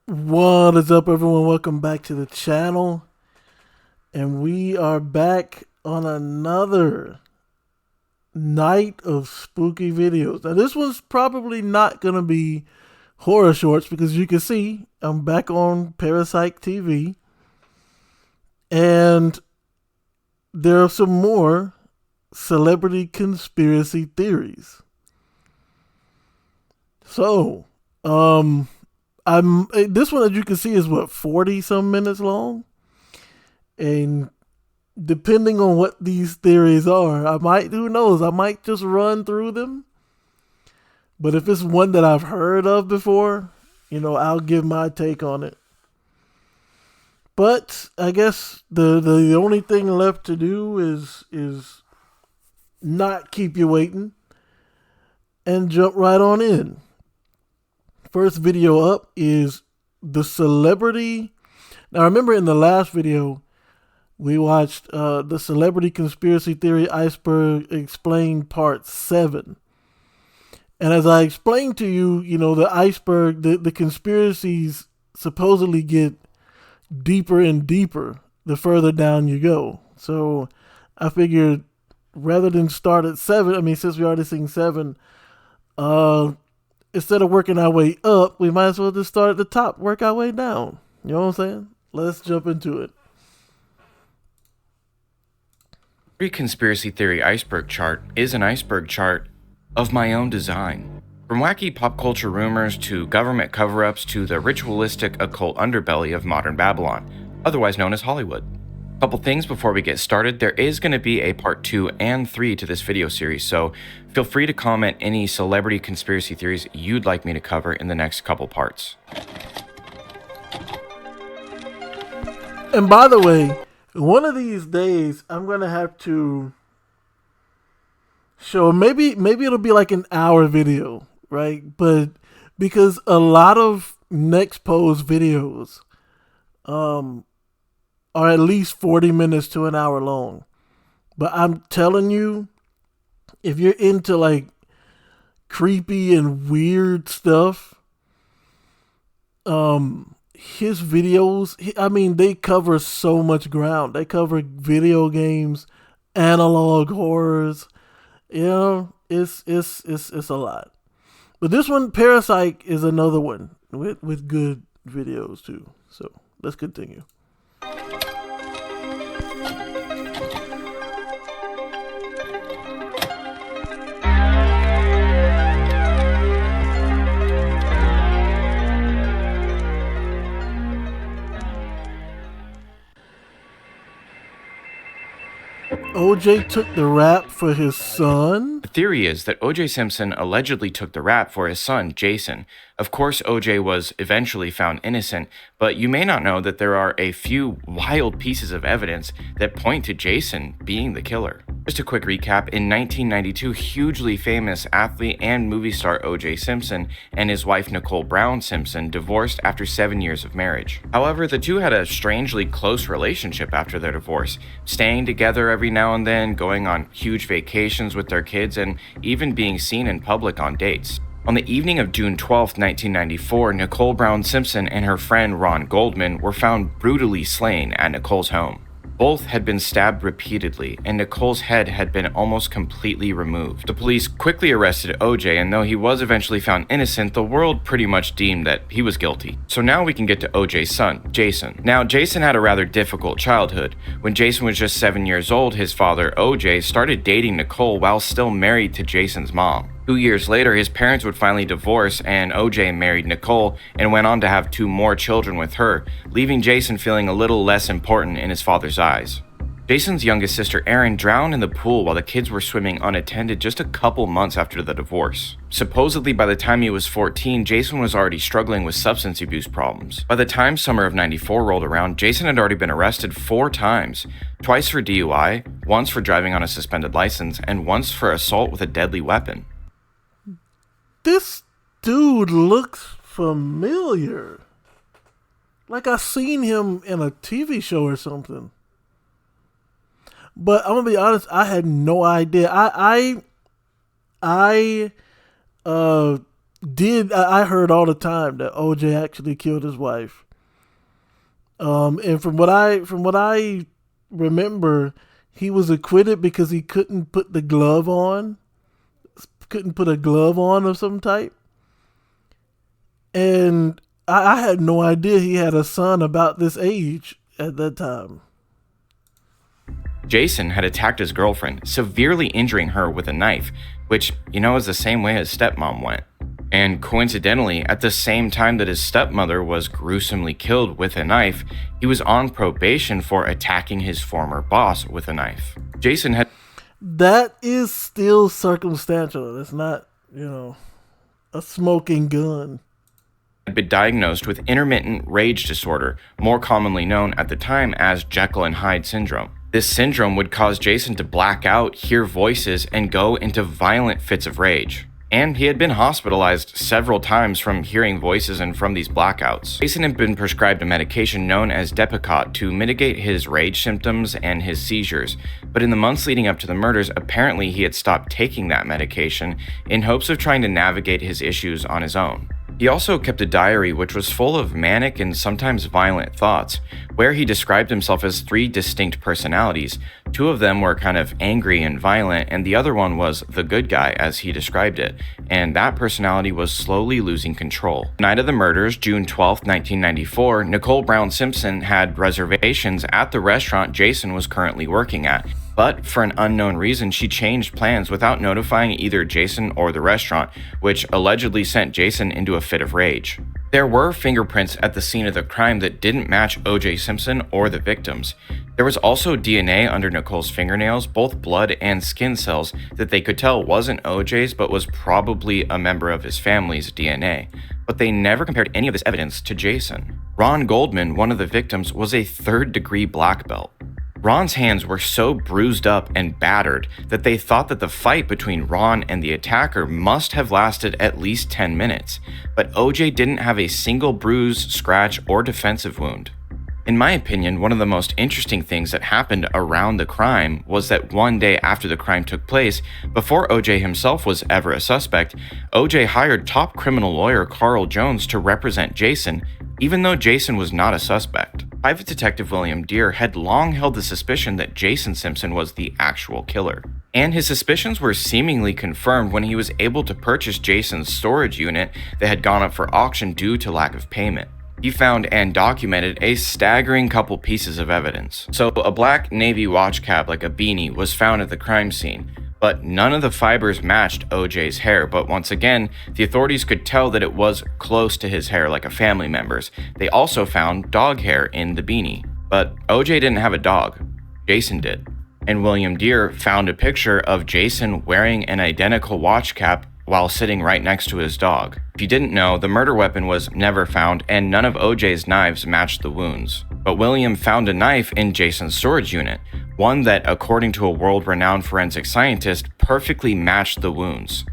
What is up, everyone? Welcome back to the channel. And we are back on another night of spooky videos. Now, this one's probably not going to be horror shorts because you can see I'm back on Parasite TV. And there are some more celebrity conspiracy theories. So, this one, as you can see, is what, 40 some minutes long, and depending on what these theories are, who knows, I might just run through them. But if it's one that I've heard of before, I'll give my take on it. But I guess the only thing left to do is not keep you waiting and jump right on in. First video up is the celebrity. Now, remember in the last video, we watched the Celebrity Conspiracy Theory Iceberg Explained Part 7. And as I explained to you, the iceberg, the conspiracies supposedly get deeper and deeper the further down you go. So I figured rather than start at 7, since we already seen 7, instead of working our way up, we might as well just start at the top, work our way down. You know what I'm saying? Let's jump into it. Every conspiracy theory iceberg chart is an iceberg chart of my own design. From wacky pop culture rumors to government cover-ups to the ritualistic occult underbelly of modern Babylon, otherwise known as Hollywood. Couple things before we get started. There is going to be a part 2 and 3 to this video series, so feel free to comment any celebrity conspiracy theories you'd like me to cover in the next couple parts. And by the way, one of these days I'm going to have to show, maybe it'll be like an hour video, right? But because a lot of Next Pose videos are at least 40 minutes to an hour long. But I'm telling you, if you're into like creepy and weird stuff, his videos, they cover so much ground. They cover video games, analog horrors. It's a lot. But this one, Parasite, is another one with good videos too. So let's continue. OJ took the rap for his son? The theory is that O.J. Simpson allegedly took the rap for his son, Jason. Of course, O.J. was eventually found innocent, but you may not know that there are a few wild pieces of evidence that point to Jason being the killer. Just a quick recap, in 1992, hugely famous athlete and movie star O.J. Simpson and his wife Nicole Brown Simpson divorced after 7 years of marriage. However, the two had a strangely close relationship after their divorce, staying together every now and then, going on huge vacations with their kids, and even being seen in public on dates. On the evening of June 12, 1994, Nicole Brown Simpson and her friend Ron Goldman were found brutally slain at Nicole's home. Both had been stabbed repeatedly, and Nicole's head had been almost completely removed. The police quickly arrested OJ, and though he was eventually found innocent, the world pretty much deemed that he was guilty. So now we can get to OJ's son, Jason. Now, Jason had a rather difficult childhood. When Jason was just 7 years old, his father, OJ, started dating Nicole while still married to Jason's mom. 2 years later, his parents would finally divorce, and OJ married Nicole and went on to have 2 more children with her, leaving Jason feeling a little less important in his father's eyes. Jason's youngest sister Erin drowned in the pool while the kids were swimming unattended just a couple months after the divorce. Supposedly, by the time he was 14, Jason was already struggling with substance abuse problems. By the time summer of '94 rolled around, Jason had already been arrested 4 times, twice for DUI, once for driving on a suspended license, and once for assault with a deadly weapon. This dude looks familiar. Like I seen him in a TV show or something. But I'm gonna be honest, I had no idea. I I heard all the time that OJ actually killed his wife. And from what I remember, he was acquitted because he couldn't put the glove on, couldn't put a glove on of some type. And I had no idea he had a son about this age at that time. Jason had attacked his girlfriend, severely injuring her with a knife, which, is the same way his stepmom went. And coincidentally, at the same time that his stepmother was gruesomely killed with a knife, he was on probation for attacking his former boss with a knife. Jason had... That is still circumstantial. It's not, a smoking gun. Been diagnosed with intermittent rage disorder, more commonly known at the time as Jekyll and Hyde syndrome. This syndrome would cause Jason to black out, hear voices, and go into violent fits of rage. And he had been hospitalized several times from hearing voices and from these blackouts. Jason had been prescribed a medication known as Depakote to mitigate his rage symptoms and his seizures, but in the months leading up to the murders, apparently he had stopped taking that medication in hopes of trying to navigate his issues on his own. He also kept a diary which was full of manic and sometimes violent thoughts, where he described himself as 3 distinct personalities. 2 of them were kind of angry and violent, and the other one was the good guy, as he described it, and that personality was slowly losing control. The night of the murders, June 12, 1994, Nicole Brown Simpson had reservations at the restaurant Jason was currently working at. But for an unknown reason, she changed plans without notifying either Jason or the restaurant, which allegedly sent Jason into a fit of rage. There were fingerprints at the scene of the crime that didn't match O.J. Simpson or the victims. There was also DNA under Nicole's fingernails, both blood and skin cells, that they could tell wasn't O.J.'s but was probably a member of his family's DNA. But they never compared any of this evidence to Jason. Ron Goldman, one of the victims, was a 3rd-degree black belt. Ron's hands were so bruised up and battered that they thought that the fight between Ron and the attacker must have lasted at least 10 minutes, but OJ didn't have a single bruise, scratch, or defensive wound. In my opinion, one of the most interesting things that happened around the crime was that one day after the crime took place, before OJ himself was ever a suspect, OJ hired top criminal lawyer Carl Jones to represent Jason, even though Jason was not a suspect. Private Detective William Deere had long held the suspicion that Jason Simpson was the actual killer. And his suspicions were seemingly confirmed when he was able to purchase Jason's storage unit that had gone up for auction due to lack of payment. He found and documented a staggering couple pieces of evidence. So a black navy watch cap like a beanie was found at the crime scene, but none of the fibers matched OJ's hair. But once again, the authorities could tell that it was close to his hair, like a family member's. They also found dog hair in the beanie, but OJ didn't have a dog. Jason did. And William Deere found a picture of Jason wearing an identical watch cap while sitting right next to his dog. If you didn't know, the murder weapon was never found and none of OJ's knives matched the wounds. But William found a knife in Jason's storage unit, one that, according to a world-renowned forensic scientist, perfectly matched the wounds.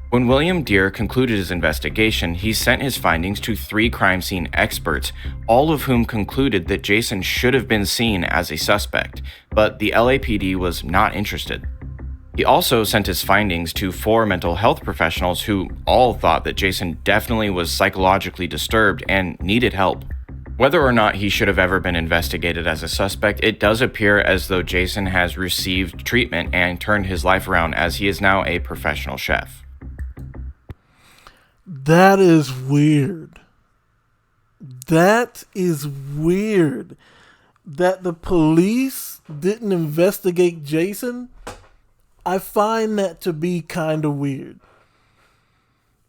When William Deere concluded his investigation, he sent his findings to 3 crime scene experts, all of whom concluded that Jason should have been seen as a suspect, but the LAPD was not interested. He also sent his findings to 4 mental health professionals who all thought that Jason definitely was psychologically disturbed and needed help. Whether or not he should have ever been investigated as a suspect, it does appear as though Jason has received treatment and turned his life around, as he is now a professional chef. That is weird. That is weird. That the police didn't investigate Jason, I find that to be kind of weird.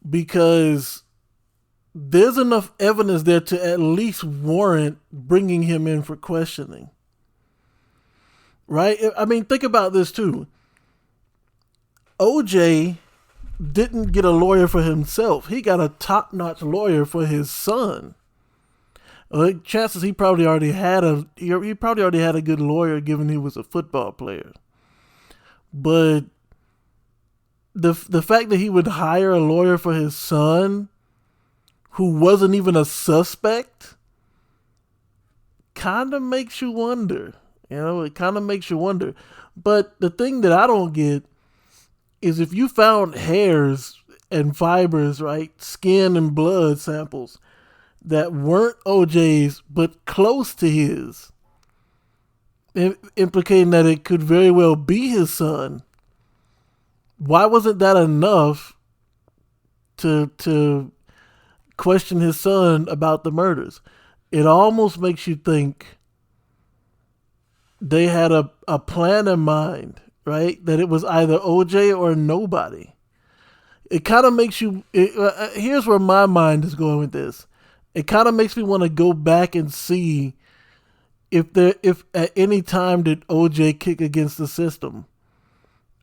Because there's enough evidence there to at least warrant bringing him in for questioning. Right? I mean, think about this too. OJ didn't get a lawyer for himself. He got a top-notch lawyer for his son. Chances he probably already had a good lawyer, given he was a football player. But the fact that he would hire a lawyer for his son, who wasn't even a suspect, kind of makes you wonder. It kind of makes you wonder. But the thing that I don't get is, if you found hairs and fibers, right? Skin and blood samples that weren't OJ's but close to his, implicating that it could very well be his son. Why wasn't that enough to question his son about the murders? It almost makes you think they had a plan in mind, right? That it was either OJ or nobody. It kind of makes you. Here's where my mind is going with this. It kind of makes me want to go back and see if at any time did OJ kick against the system,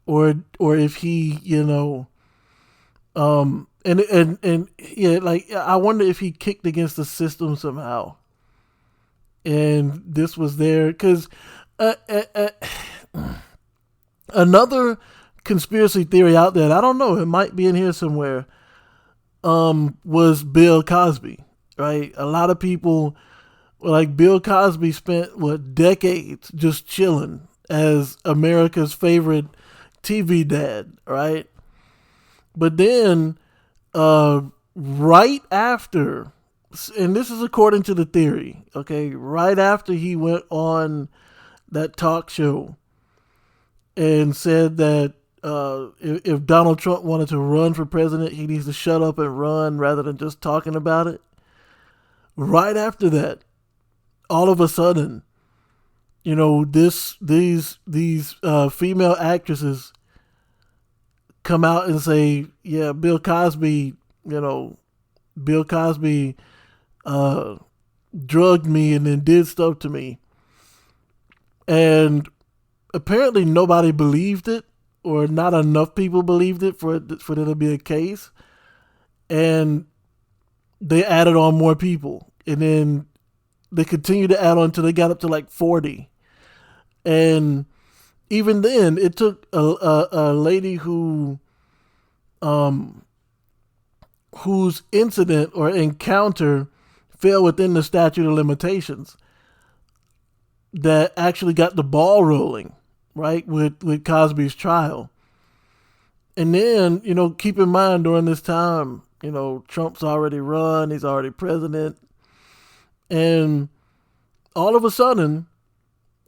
or if he, and yeah, like I wonder if he kicked against the system somehow, and this was there because another conspiracy theory out there, and I don't know, it might be in here somewhere, was Bill Cosby, right? A lot of people were like, Bill Cosby spent, decades just chilling as America's favorite TV dad, right? But then, right after, and this is according to the theory, okay, right after he went on that talk show and said that if Donald Trump wanted to run for president, he needs to shut up and run rather than just talking about it. Right after that, all of a sudden, these female actresses come out and say, yeah, Bill Cosby drugged me and then did stuff to me. And apparently nobody believed it, or not enough people believed it for there to be a case. And they added on more people. And then they continued to add on until they got up to like 40. And even then, it took a lady whose incident or encounter fell within the statute of limitations that actually got the ball rolling, right, with Cosby's trial. And then, keep in mind during this time, Trump's already run, he's already president. And all of a sudden,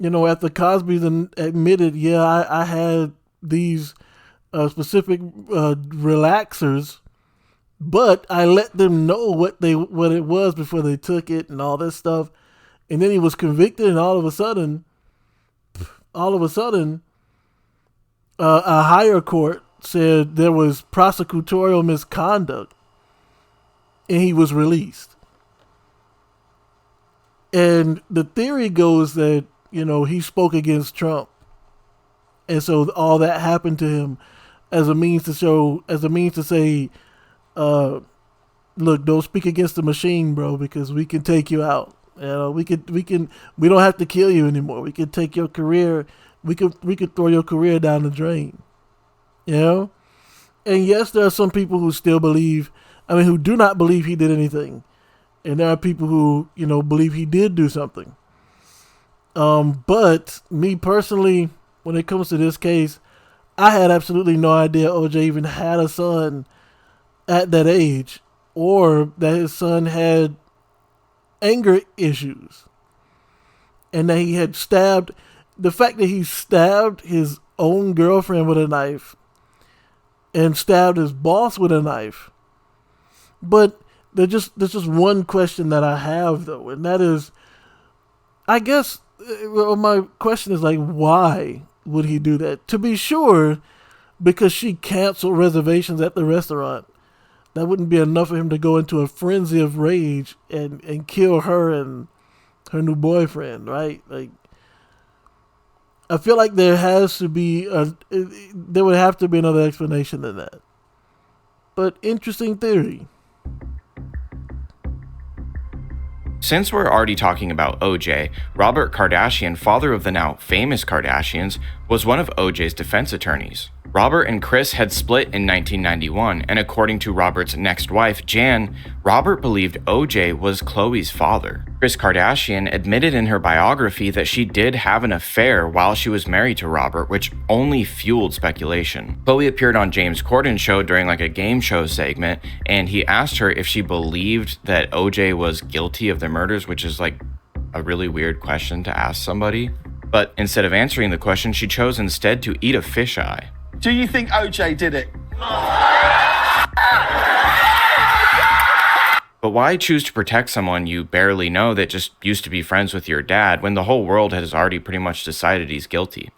after Cosby's admitted, yeah, I had these specific relaxers, but I let them know what it was before they took it and all this stuff. And then he was convicted, and all of a sudden, a higher court said there was prosecutorial misconduct, and he was released. And the theory goes that, he spoke against Trump. And so all that happened to him as a means to say, look, don't speak against the machine, bro, because we can take you out. We don't have to kill you anymore. We can take your career. We could throw your career down the drain. And yes, there are some people who still who do not believe he did anything. And there are people who, believe he did do something. But me personally, when it comes to this case, I had absolutely no idea OJ even had a son at that age, or that his son had anger issues, and that he had the fact that he stabbed his own girlfriend with a knife and stabbed his boss with a knife. But there's just one question that I have, though, and that is, I guess, my question is like, why would he do that? To be sure, because she canceled reservations at the restaurant. That wouldn't be enough for him to go into a frenzy of rage and kill her and her new boyfriend, right? Like, I feel like there would have to be another explanation than that. But interesting theory. Since we're already talking about OJ, Robert Kardashian, father of the now famous Kardashians, was one of OJ's defense attorneys. Robert and Chris had split in 1991, and according to Robert's next wife, Jan, Robert believed OJ was Khloe's father. Kris Kardashian admitted in her biography that she did have an affair while she was married to Robert, which only fueled speculation. Khloe appeared on James Corden's show during a game show segment, and he asked her if she believed that OJ was guilty of the murders, which is a really weird question to ask somebody. But instead of answering the question, she chose instead to eat a fisheye. Do you think OJ did it? But why choose to protect someone you barely know that just used to be friends with your dad when the whole world has already pretty much decided he's guilty?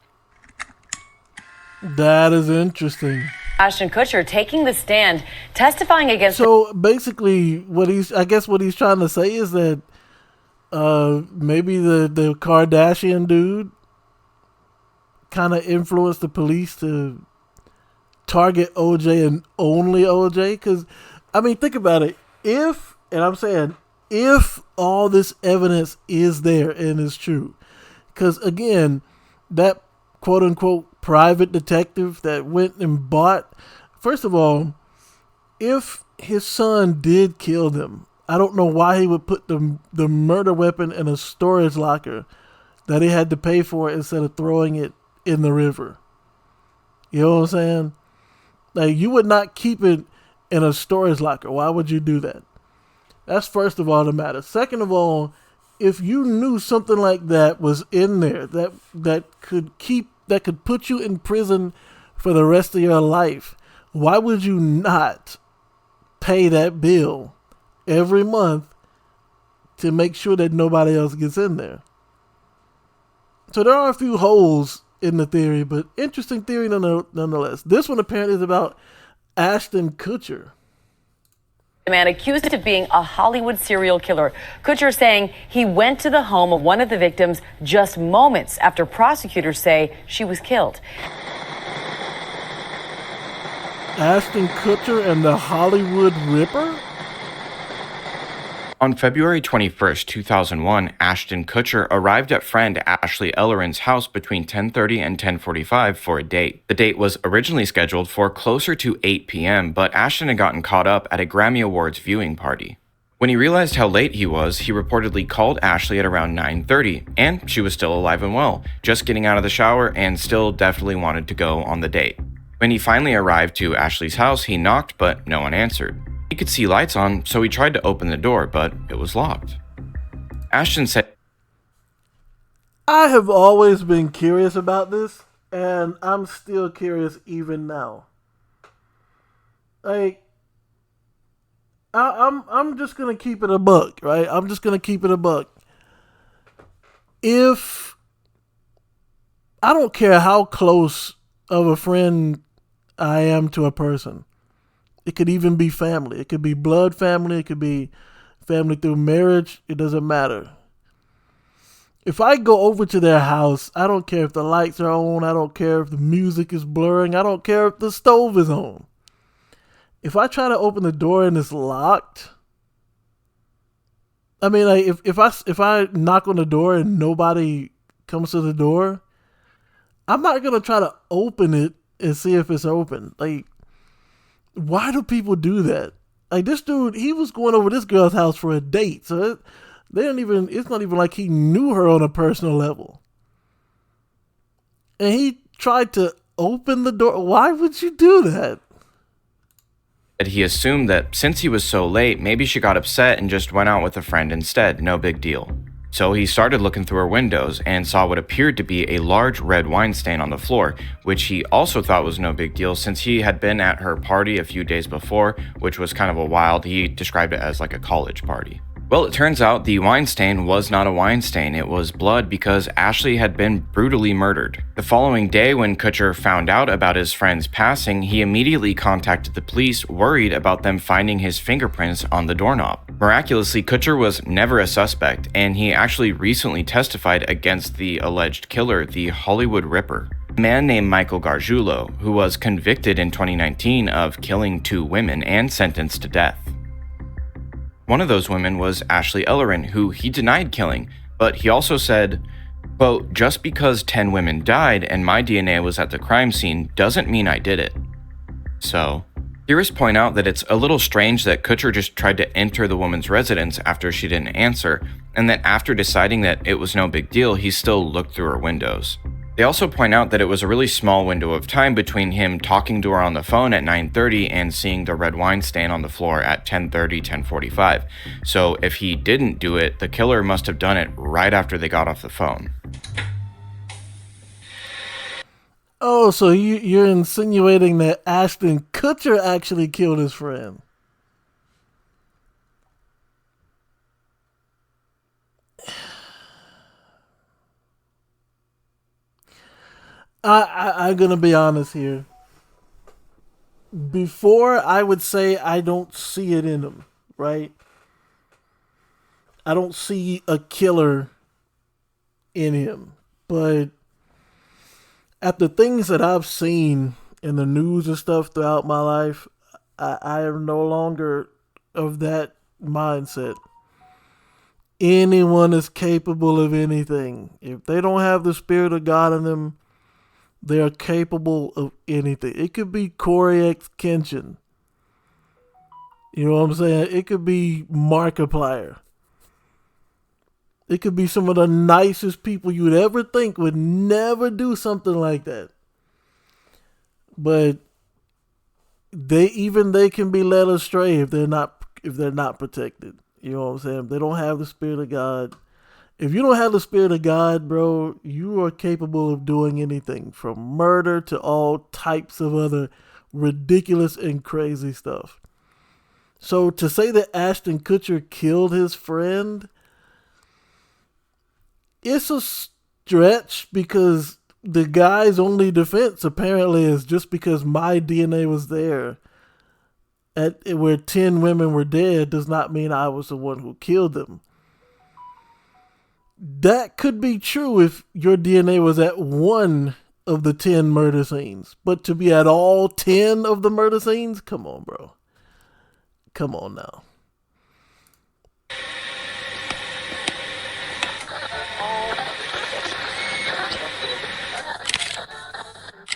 That is interesting. Ashton Kutcher taking the stand, testifying against. So basically, what he's trying to say is that maybe the Kardashian dude kind of influenced the police to target OJ and only OJ. Because, I mean, think about it. If all this evidence is there and is true, because again, that quote unquote private detective that went and bought, first of all, if his son did kill them, I don't know why he would put the murder weapon in a storage locker that he had to pay for instead of throwing it in the river. You know what I'm saying? You would not keep it in a storage locker. Why would you do that? That's first of all the matter. Second of all, if you knew something like that was in there that could put you in prison for the rest of your life, why would you not pay that bill every month to make sure that nobody else gets in there? So there are a few holes in the theory, but interesting theory nonetheless. This one apparently is about Ashton Kutcher. The man accused of being a Hollywood serial killer. Kutcher saying he went to the home of one of the victims just moments after prosecutors say she was killed. Ashton Kutcher and the Hollywood Ripper? On February 21st, 2001, Ashton Kutcher arrived at friend Ashley Ellerin's house between 10:30 and 10:45 for a date. The date was originally scheduled for closer to 8 p.m., but Ashton had gotten caught up at a Grammy Awards viewing party. When he realized how late he was, he reportedly called Ashley at around 9:30, and she was still alive and well, just getting out of the shower and still definitely wanted to go on the date. When he finally arrived to Ashley's house, he knocked, but no one answered. He could see lights on, so he tried to open the door, but it was locked. Ashton said, I have always been curious about this, and I'm still curious even now. I'm just gonna keep it a buck, right? I'm just gonna keep it a buck. If I don't care how close of a friend I am to a person. It could even be family. It could be blood family. It could be family through marriage. It doesn't matter. If I go over to their house, I don't care if the lights are on. I don't care if the music is blurring. I don't care if the stove is on. If I try to open the door and it's locked, I mean, if I knock on the door and nobody comes to the door, I'm not gonna try to open it and see if it's open. Why do people do that? This dude, he was going over this girl's house for a date, so it's not even like he knew her on a personal level. And he tried to open the door. Why would you do that? He assumed that since he was so late, maybe she got upset and just went out with a friend instead, no big deal. So he started looking through her windows and saw what appeared to be a large red wine stain on the floor, which he also thought was no big deal since he had been at her party a few days before, which was kind of he described it as like a college party. Well, it turns out the wine stain was not a wine stain, it was blood because Ashley had been brutally murdered. The following day, when Kutcher found out about his friend's passing, he immediately contacted the police, worried about them finding his fingerprints on the doorknob. Miraculously, Kutcher was never a suspect, and he actually recently testified against the alleged killer, the Hollywood Ripper. A man named Michael Gargiulo, who was convicted in 2019 of killing 2 women and sentenced to death. One of those women was Ashley Ellerin, who he denied killing, but he also said, Quote, just because 10 women died and my DNA was at the crime scene doesn't mean I did it. So, theorists point out that it's a little strange that Kutcher just tried to enter the woman's residence after she didn't answer, and that after deciding that it was no big deal, he still looked through her windows. They also point out that it was a really small window of time between him talking to her on the phone at 9:30 and seeing the red wine stain on the floor at 10:30, 10:45. So if he didn't do it, the killer must have done it right after they got off the phone. Oh, so you're insinuating that Ashton Kutcher actually killed his friend? I'm gonna be honest here. Before, I would say I don't see it in him, right? I don't see a killer in him, but after things that I've seen in the news and stuff throughout my life, I am no longer of that mindset. Anyone is capable of anything. If they don't have the Spirit of God in them, they are capable of anything. It could be Corey X. Kenshin. You know what I'm saying? It could be Markiplier. It could be some of the nicest people you'd ever think would never do something like that. But they can be led astray if they're not protected. You know what I'm saying? If they don't have the Spirit of God. If you don't have the Spirit of God, bro, you are capable of doing anything from murder to all types of other ridiculous and crazy stuff. So to say that Ashton Kutcher killed his friend, it's a stretch because the guy's only defense apparently is just because my DNA was there at where 10 women were dead does not mean I was the one who killed them. That could be true if your DNA was at one of the 10 murder scenes. But to be at all 10 of the murder scenes? Come on, bro. Come on now.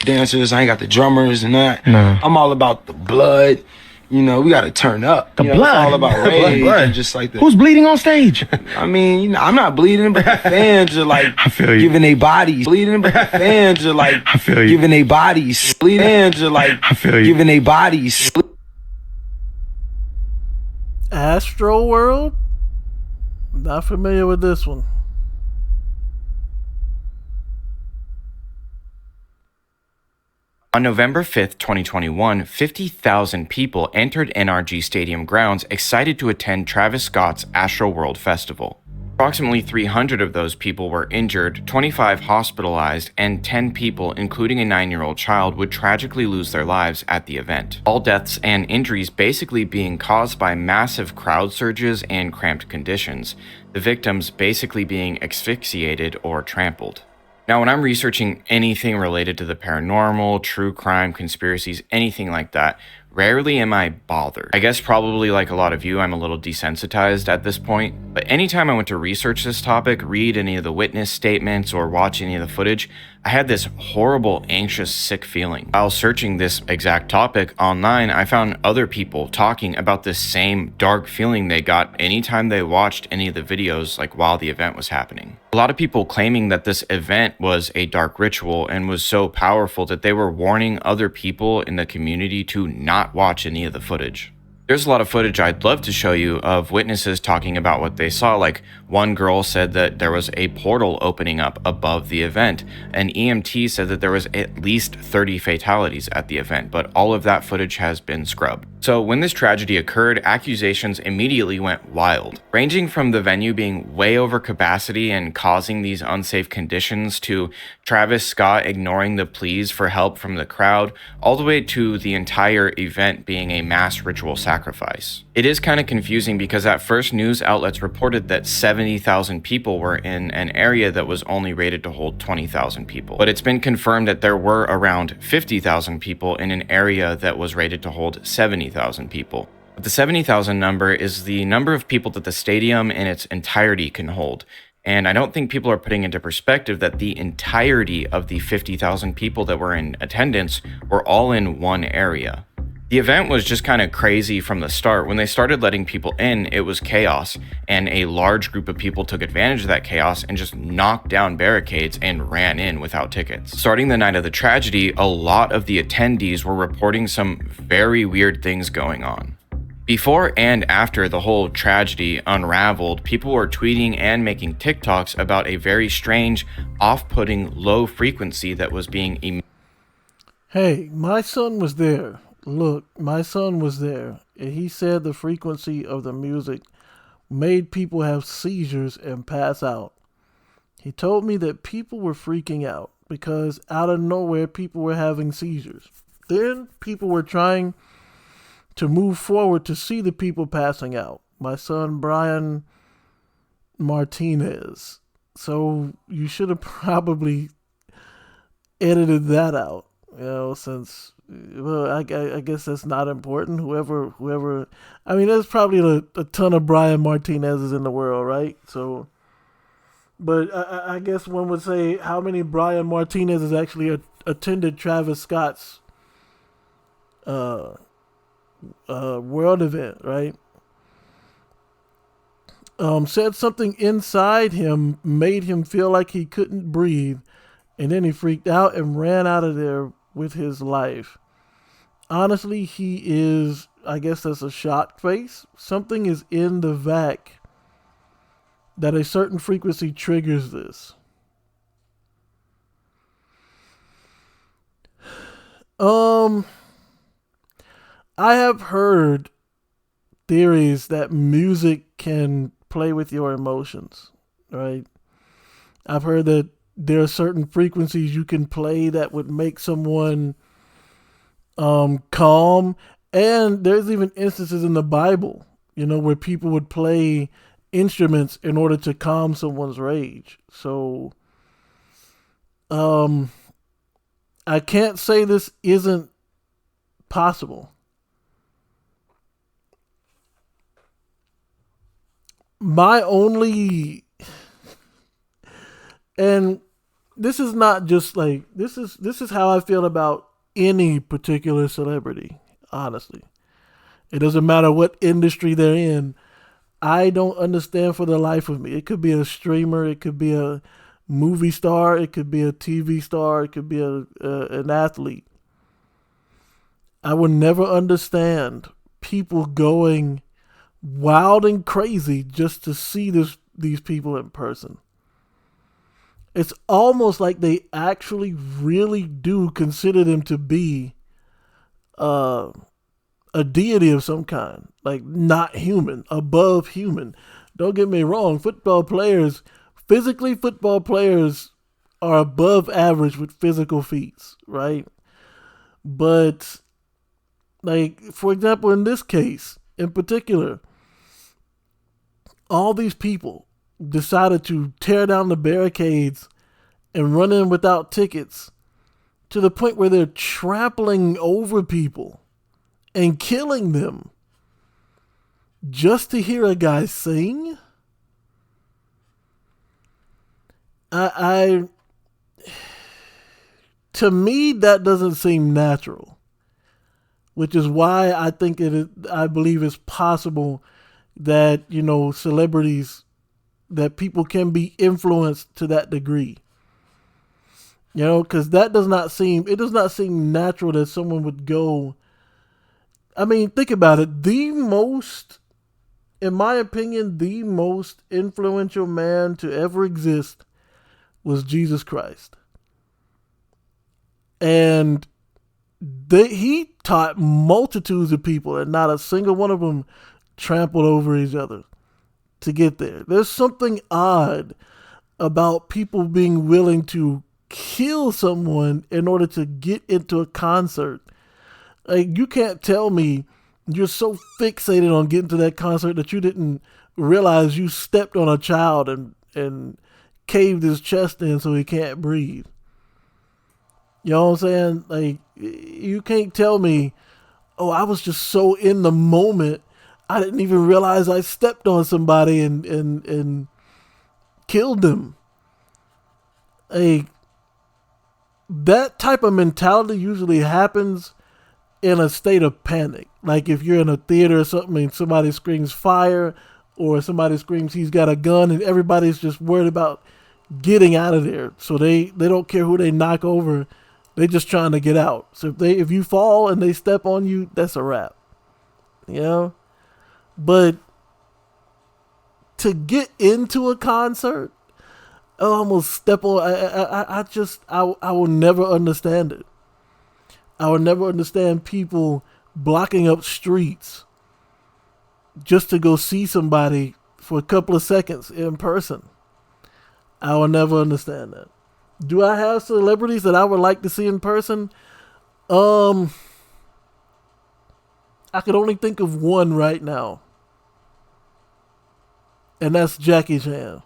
Dancers, I ain't got the drummers and that. No. I'm all about the blood. You know, we gotta turn up. The You know, blood. It's all about rage and just like that. Who's bleeding on stage? I mean, you know, I'm not bleeding, but the fans are like I feel you. giving their bodies. Bleeding, but the fans are like I feel you. giving their bodies. Bleeding, fans are like I feel you. giving their bodies. Astro World? Not familiar with this one. On November 5th, 2021, 50,000 people entered NRG Stadium grounds excited to attend Travis Scott's Astroworld Festival. Approximately 300 of those people were injured, 25 hospitalized, and 10 people, including a 9-year-old child, would tragically lose their lives at the event. All deaths and injuries basically being caused by massive crowd surges and cramped conditions, the victims basically being asphyxiated or trampled. Now, when I'm researching anything related to the paranormal, true crime, conspiracies, anything like that, rarely am I bothered. I guess probably like a lot of you, I'm a little desensitized at this point, but anytime I went to research this topic, read any of the witness statements, or watch any of the footage, I had this horrible, anxious, sick feeling. While searching this exact topic online, I found other people talking about this same dark feeling they got anytime they watched any of the videos, like while the event was happening. A lot of people claiming that this event was a dark ritual and was so powerful that they were warning other people in the community to not watch any of the footage. There's a lot of footage I'd love to show you of witnesses talking about what they saw. Like one girl said that there was a portal opening up above the event. An EMT said that there was at least 30 fatalities at the event, but all of that footage has been scrubbed. So when this tragedy occurred, accusations immediately went wild, ranging from the venue being way over capacity and causing these unsafe conditions to Travis Scott ignoring the pleas for help from the crowd, all the way to the entire event being a mass ritual sacrifice. It is kind of confusing because at first news outlets reported that 70,000 people were in an area that was only rated to hold 20,000 people. But it's been confirmed that there were around 50,000 people in an area that was rated to hold 70,000 people. But the 70,000 number is the number of people that the stadium in its entirety can hold. And I don't think people are putting into perspective that the entirety of the 50,000 people that were in attendance were all in one area. The event was just kind of crazy from the start. When they started letting people in, it was chaos, and a large group of people took advantage of that chaos and just knocked down barricades and ran in without tickets. Starting the night of the tragedy, a lot of the attendees were reporting some very weird things going on. Before and after the whole tragedy unraveled, people were tweeting and making TikToks about a very strange, off-putting low frequency that was being emitted. Hey, my son was there. Look, my son was there. And he said the frequency of the music made people have seizures and pass out. He told me that people were freaking out because out of nowhere people were having seizures. Then people were trying to move forward to see the people passing out. My son, Brian Martinez. So you should have probably edited that out, since, well, I guess that's not important. Whoever, I mean, there's probably a ton of Brian Martinez's in the world, right? So, but I guess one would say how many Brian Martinez's actually attended Travis Scott's world event, right? Said something inside him made him feel like he couldn't breathe, and then he freaked out and ran out of there with his life. Honestly, he is, I guess that's a shock face. Something is in the vac that a certain frequency triggers this. I have heard theories that music can play with your emotions, right? I've heard that there are certain frequencies you can play that would make someone calm. And there's even instances in the Bible, where people would play instruments in order to calm someone's rage. So, I can't say this isn't possible. My only, and this is not just like, this is how I feel about any particular celebrity, honestly. It doesn't matter what industry they're in. I don't understand for the life of me. It could be a streamer, it could be a movie star, it could be a TV star, it could be an athlete. I would never understand people going wild and crazy just to see these people in person. It's almost like they actually really do consider them to be a deity of some kind, like not human, above human. Don't get me wrong, football players are above average with physical feats, right? But, like, for example, in this case, in particular, all these people decided to tear down the barricades and run in without tickets to the point where they're trampling over people and killing them just to hear a guy sing. To me, that doesn't seem natural, which is why I think I believe it's possible that, celebrities, that people can be influenced to that degree. Because it does not seem natural that someone would go. I mean, think about it. In my opinion, the most influential man to ever exist was Jesus Christ. And he taught multitudes of people, and not a single one of them trampled over each other to get there. There's something odd about people being willing to kill someone in order to get into a concert. Like, you can't tell me you're so fixated on getting to that concert that you didn't realize you stepped on a child and caved his chest in so he can't breathe. You know what I'm saying? Like, you can't tell me, oh, I was just so in the moment, I didn't even realize I stepped on somebody and killed them. That type of mentality usually happens in a state of panic. Like if you're in a theater or something and somebody screams fire, or somebody screams he's got a gun, and everybody's just worried about getting out of there. So they don't care who they knock over. They're just trying to get out. So if you fall and they step on you, that's a wrap. You know? But to get into a concert, I almost step on. I will never understand it. I will never understand people blocking up streets just to go see somebody for a couple of seconds in person. I will never understand that. Do I have celebrities that I would like to see in person? I could only think of one right now. And that's Jackie Chan.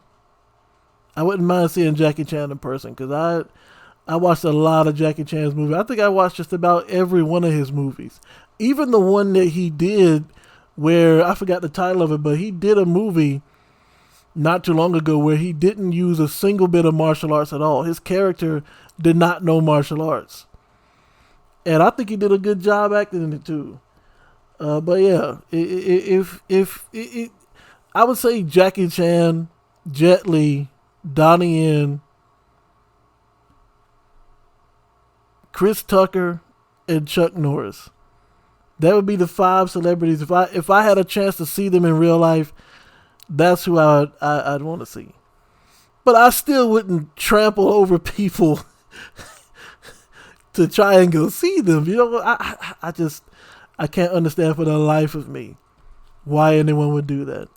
I wouldn't mind seeing Jackie Chan in person because I watched a lot of Jackie Chan's movies. I think I watched just about every one of his movies. Even the one that he did where, I forgot the title of it, but he did a movie not too long ago where he didn't use a single bit of martial arts at all. His character did not know martial arts. And I think he did a good job acting in it too. But yeah, I would say Jackie Chan, Jet Li, Donnie Yen, Chris Tucker, and Chuck Norris. That would be the 5 celebrities. If I had a chance to see them in real life, that's who I'd want to see. But I still wouldn't trample over people to try and go see them. You know, I can't understand for the life of me why anyone would do that.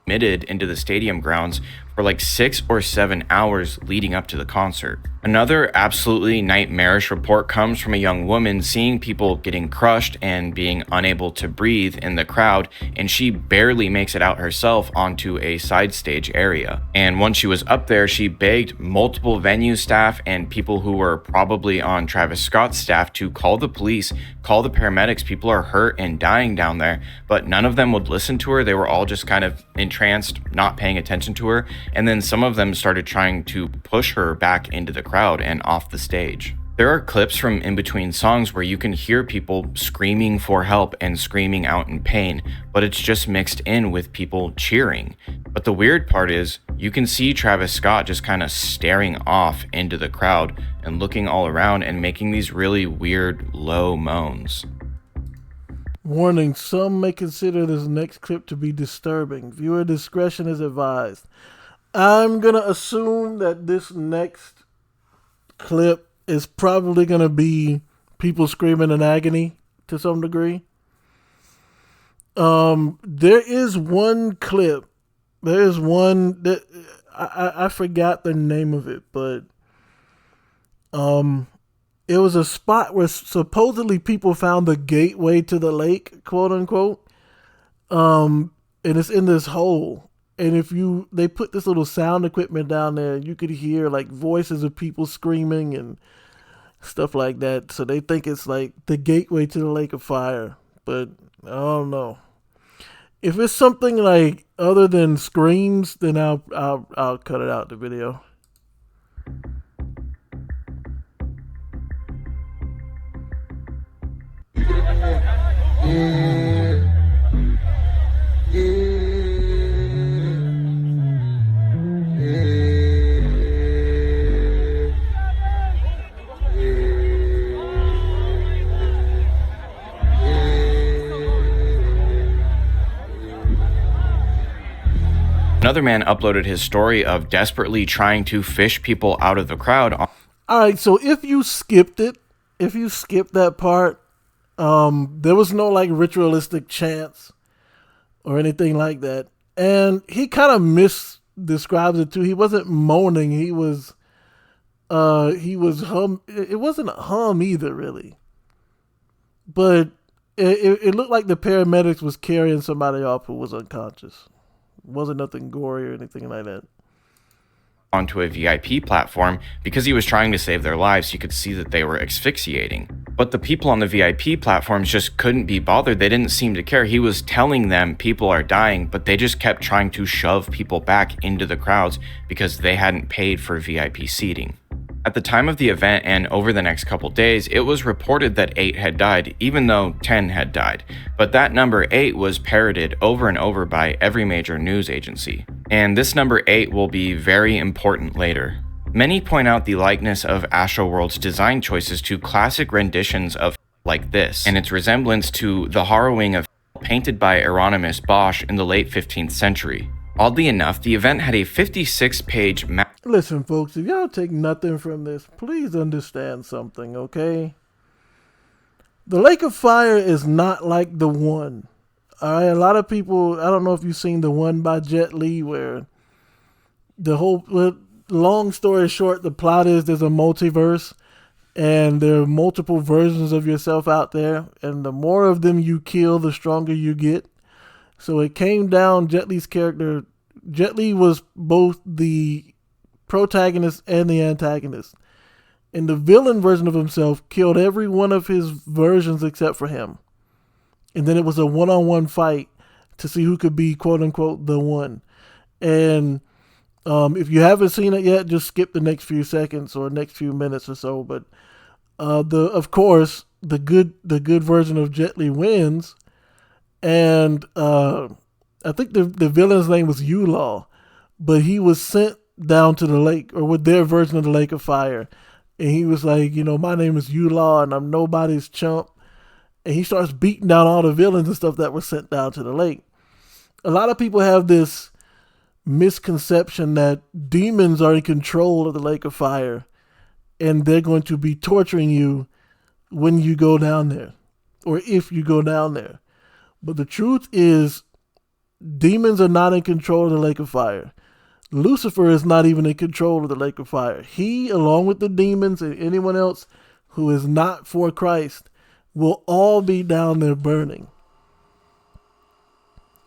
Admitted into the stadium grounds for like 6 or 7 hours leading up to the concert. Another absolutely nightmarish report comes from a young woman seeing people getting crushed and being unable to breathe in the crowd, and she barely makes it out herself onto a side stage area. And once she was up there, she begged multiple venue staff and people who were probably on Travis Scott's staff to call the police, call the paramedics. People are hurt and dying down there, but none of them would listen to her. They were all just kind of entranced, not paying attention to her. And then some of them started trying to push her back into the crowd and off the stage. There are clips from in between songs where you can hear people screaming for help and screaming out in pain, but it's just mixed in with people cheering. But the weird part is you can see Travis Scott just kind of staring off into the crowd and looking all around and making these really weird low moans. Warning, some may consider this next clip to be disturbing. Viewer discretion is advised. I'm going to assume that this next clip is probably going to be people screaming in agony to some degree. There is one clip. There is one that I forgot the name of it, but it was a spot where supposedly people found the gateway to the lake, quote unquote. And it's in this hole. And they put this little sound equipment down there, you could hear like voices of people screaming and stuff like that. So they think it's like the gateway to the lake of fire. But I don't know. If it's something like other than screams, then I'll cut it out the video. Another man uploaded his story of desperately trying to fish people out of the crowd. All right, so if you skipped that part, there was no like ritualistic chants or anything like that. And he kind of misdescribes it too. He wasn't moaning. He was hum. It wasn't a hum either, really. But it looked like the paramedics was carrying somebody off who was unconscious. It wasn't nothing gory or anything like that. onto a VIP platform because he was trying to save their lives. You could see that they were asphyxiating. But the people on the VIP platforms just couldn't be bothered. They didn't seem to care. He was telling them people are dying, but they just kept trying to shove people back into the crowds because they hadn't paid for VIP seating. At the time of the event and over the next couple days, it was reported that 8 had died, even though 10 had died. But that number 8 was parroted over and over by every major news agency. And this number 8 will be very important later. Many point out the likeness of Astroworld's design choices to classic renditions of like this, and its resemblance to the Harrowing of painted by Hieronymus Bosch in the late 15th century. Oddly enough, the event had a 56-page map. Listen, folks, if y'all take nothing from this, please understand something, okay? The Lake of Fire is not like the one. All right, a lot of people, I don't know if you've seen the one by Jet Li where the whole, long story short, the plot is there's a multiverse and there are multiple versions of yourself out there, and the more of them you kill, the stronger you get. So it came down, Jet Li's character, Jet Li was both the protagonist and the antagonist. And the villain version of himself killed every one of his versions except for him. And then it was a one-on-one fight to see who could be, quote-unquote, the one. And if you haven't seen it yet, just skip the next few seconds or next few minutes or so. But of course, the good version of Jet Li wins. And I think the villain's name was Yulaw, but he was sent down to the lake, or with their version of the Lake of Fire. And he was like, my name is Yulaw and I'm nobody's chump. And he starts beating down all the villains and stuff that were sent down to the lake. A lot of people have this misconception that demons are in control of the Lake of Fire and they're going to be torturing you when you go down there, or if you go down there. But the truth is, demons are not in control of the Lake of Fire. Lucifer is not even in control of the Lake of Fire. He, along with the demons and anyone else who is not for Christ, will all be down there burning.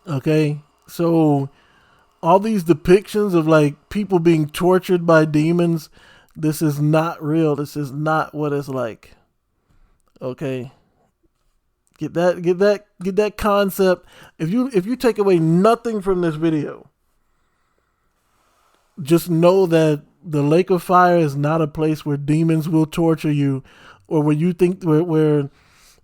Okay? So, all these depictions of like people being tortured by demons, this is not real. This is not what it's like. Okay? Get that concept. If you take away nothing from this video, just know that the Lake of Fire is not a place where demons will torture you, or where you think where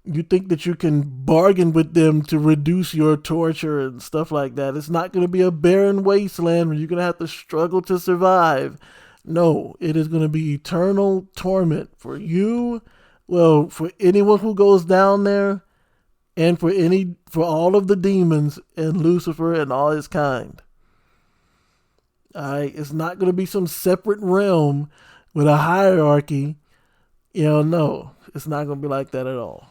you think that you can bargain with them to reduce your torture and stuff like that. It's not going to be a barren wasteland where you're going to have to struggle to survive. No, it is going to be eternal torment for you. Well, for anyone who goes down there, and for all of the demons and Lucifer and all his kind. Alright, it's not going to be some separate realm with a hierarchy. No, it's not going to be like that at all.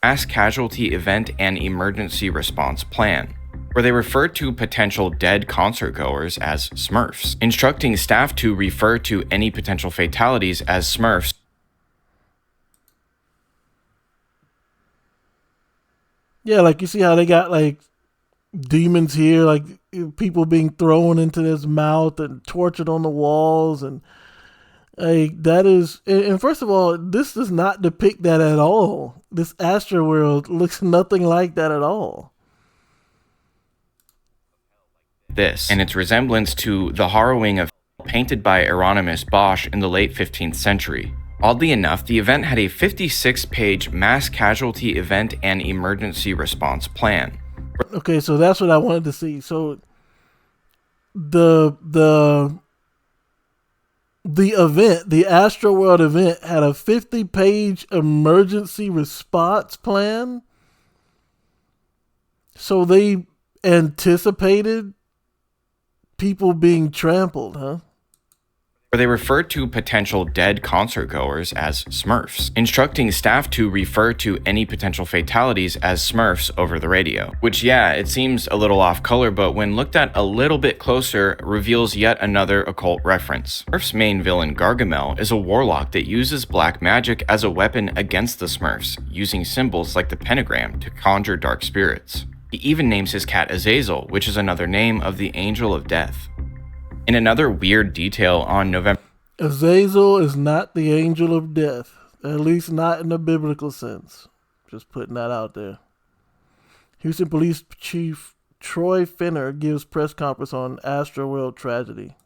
Mass casualty event and emergency response plan, where they referred to potential dead concert goers as Smurfs, instructing staff to refer to any potential fatalities as Smurfs. Yeah, like you see how they got like demons here, like people being thrown into his mouth and tortured on the walls, and like that is. And first of all, this does not depict that at all. This Astroworld looks nothing like that at all. This and its resemblance to the Harrowing of painted by Hieronymus Bosch in the late 15th century. Oddly enough, the event had a 56-page mass casualty event and emergency response plan. Okay, so that's what I wanted to see. So the event, the Astroworld event, had a 50-page emergency response plan. So they anticipated people being trampled, huh? Where they referred to potential dead concert goers as Smurfs, instructing staff to refer to any potential fatalities as Smurfs over the radio. Which, yeah, it seems a little off color, but when looked at a little bit closer, reveals yet another occult reference. Smurfs' main villain, Gargamel, is a warlock that uses black magic as a weapon against the Smurfs, using symbols like the pentagram to conjure dark spirits. He even names his cat Azazel, which is another name of the Angel of Death. In another weird detail, on November Azazel is not the angel of death, at least not in the biblical sense. Just putting that out there. Houston Police Chief Troy Finner gives press conference on Astroworld tragedy.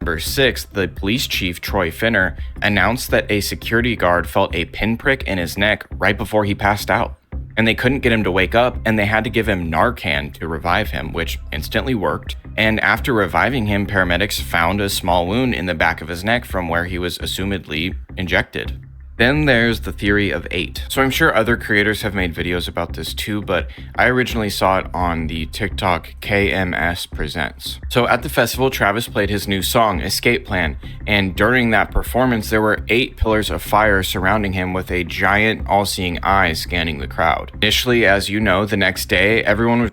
November 6th, the police chief, Troy Finner, announced that a security guard felt a pinprick in his neck right before he passed out. And they couldn't get him to wake up, and they had to give him Narcan to revive him, which instantly worked. And after reviving him, paramedics found a small wound in the back of his neck from where he was assumedly injected. Then there's the theory of 8. So I'm sure other creators have made videos about this too, but I originally saw it on the TikTok KMS Presents. So at the festival, Travis played his new song, Escape Plan, and during that performance, there were 8 pillars of fire surrounding him with a giant all-seeing eye scanning the crowd. Initially, as you know, the next day, everyone was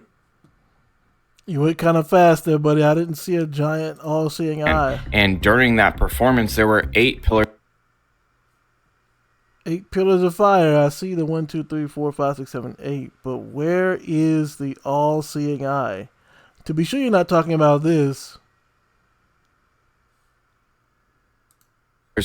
You went kind of fast there, buddy. I didn't see a giant all-seeing eye. And during that performance, there were 8 pillars 8 pillars of fire. I see the 1, 2, 3, 4, 5, 6, 7, 8. But where is the all-seeing eye? To be sure you're not talking about this.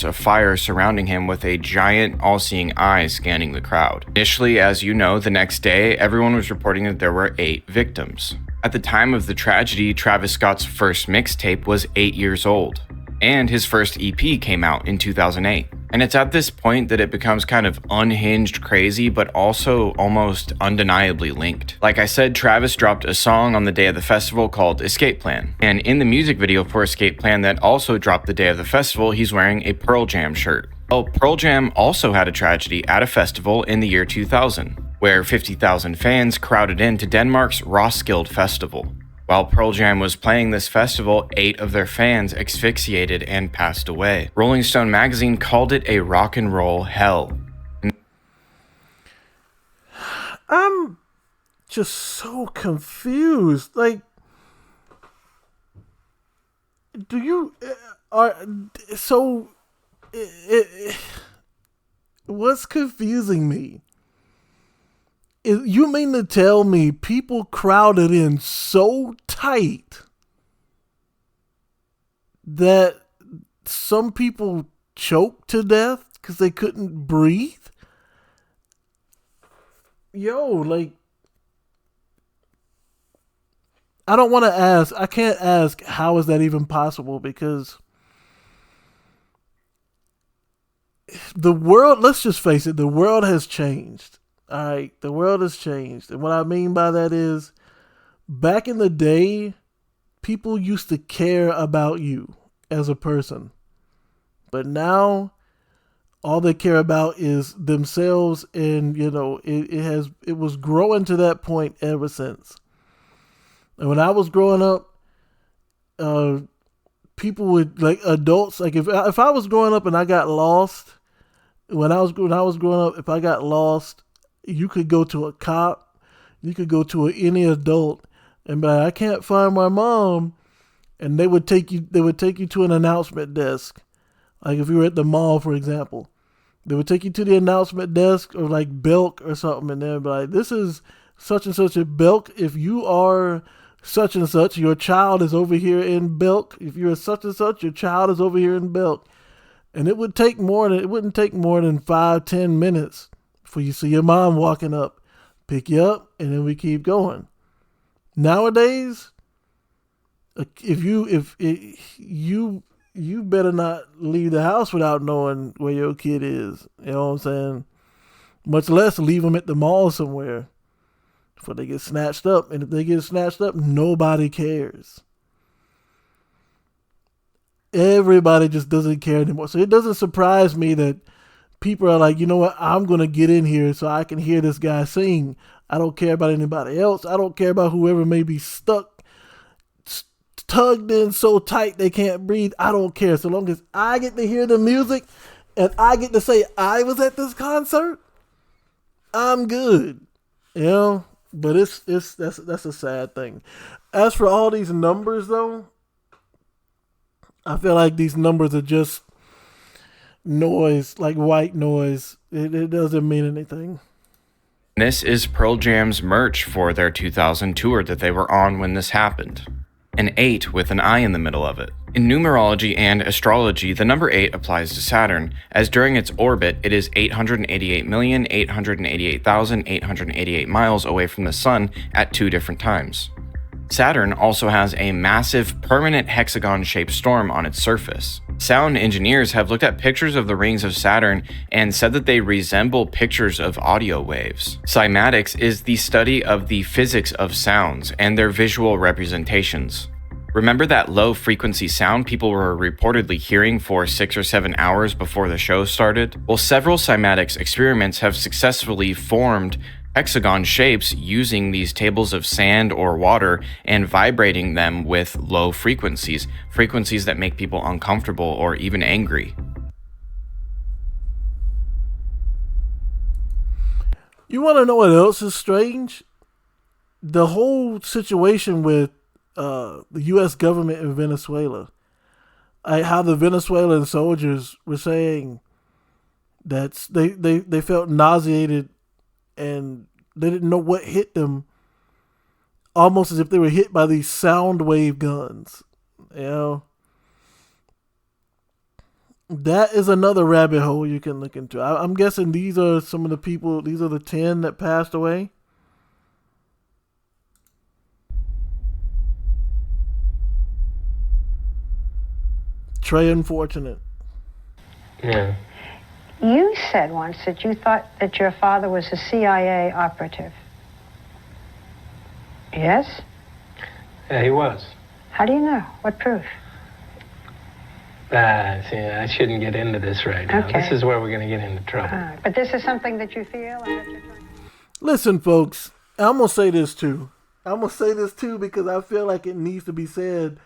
of fire surrounding him with a giant all-seeing eye scanning the crowd. Initially, as you know, the next day, everyone was reporting that there were 8 victims. At the time of the tragedy, Travis Scott's first mixtape was 8 years old, and his first EP came out in 2008. And it's at this point that it becomes kind of unhinged crazy, but also almost undeniably linked. Like I said, Travis dropped a song on the day of the festival called Escape Plan. And in the music video for Escape Plan that also dropped the day of the festival, he's wearing a Pearl Jam shirt. Well, Pearl Jam also had a tragedy at a festival in the year 2000, where 50,000 fans crowded into Denmark's Roskilde Festival. While Pearl Jam was playing this festival, 8 of their fans asphyxiated and passed away. Rolling Stone magazine called it a rock and roll hell. I'm just so confused. Like, do you what's confusing me? You mean to tell me people crowded in so tight that some people choked to death because they couldn't breathe? Yo, like, I don't want to ask. I can't ask how is that even possible, because the world, let's just face it, the world has changed. All right, the world has changed. And what I mean by that is, back in the day, people used to care about you as a person. But now, all they care about is themselves, and, you know, it was growing to that point ever since. And when I was growing up, people would, like, adults, like, if I was growing up and I got lost, when I was growing up, if I got lost, you could go to a cop, you could go to any adult and be like, I can't find my mom, and they would take you to an announcement desk. Like if you were at the mall, for example, they would take you to the announcement desk, or like Belk or something, and they'd be like, this is such and such a Belk. If you are such and such, your child is over here in Belk. If you're such and such, your child is over here in Belk. And it wouldn't take more than 5-10 minutes for you see your mom walking up, pick you up, and then we keep going. Nowadays, you better not leave the house without knowing where your kid is. You know what I'm saying? Much less leave them at the mall somewhere before they get snatched up. And if they get snatched up, nobody cares. Everybody just doesn't care anymore. So it doesn't surprise me that people are like, you know what, I'm going to get in here so I can hear this guy sing. I don't care about anybody else. I don't care about whoever may be stuck, tugged in so tight they can't breathe. I don't care. So long as I get to hear the music and I get to say I was at this concert, I'm good. You know? But that's a sad thing. As for all these numbers, though, I feel like these numbers are just noise, like white noise. It doesn't mean anything. This is Pearl Jam's merch for their 2000 tour that they were on when this happened. An 8 with an eye in the middle of it. In numerology and astrology, the number 8 applies to Saturn, as during its orbit, it is 888,888,888 miles away from the Sun at 2 different times. Saturn also has a massive, permanent hexagon-shaped storm on its surface. Sound engineers have looked at pictures of the rings of Saturn and said that they resemble pictures of audio waves. Cymatics is the study of the physics of sounds and their visual representations. Remember that low-frequency sound people were reportedly hearing for 6 or 7 hours before the show started? Well, several cymatics experiments have successfully formed hexagon shapes using these tables of sand or water and vibrating them with low frequencies, frequencies that make people uncomfortable or even angry. You want to know what else is strange? The whole situation with the U.S. government in Venezuela. How the Venezuelan soldiers were saying that they felt nauseated and they didn't know what hit them, almost as if they were hit by these sound wave guns. You know, that is another rabbit hole you can look into. I'm guessing these are some of the people, these are the 10 that passed away. Trey, unfortunate. Yeah. You said once that you thought that your father was a CIA operative. Yes? Yeah, he was. How do you know? What proof? See, I shouldn't get into this right now. Okay. This is where we're going to get into trouble. But this is something that you feel and that you're trying... Listen, folks, I'm going to say this too. I'm going to say this too because I feel like it needs to be said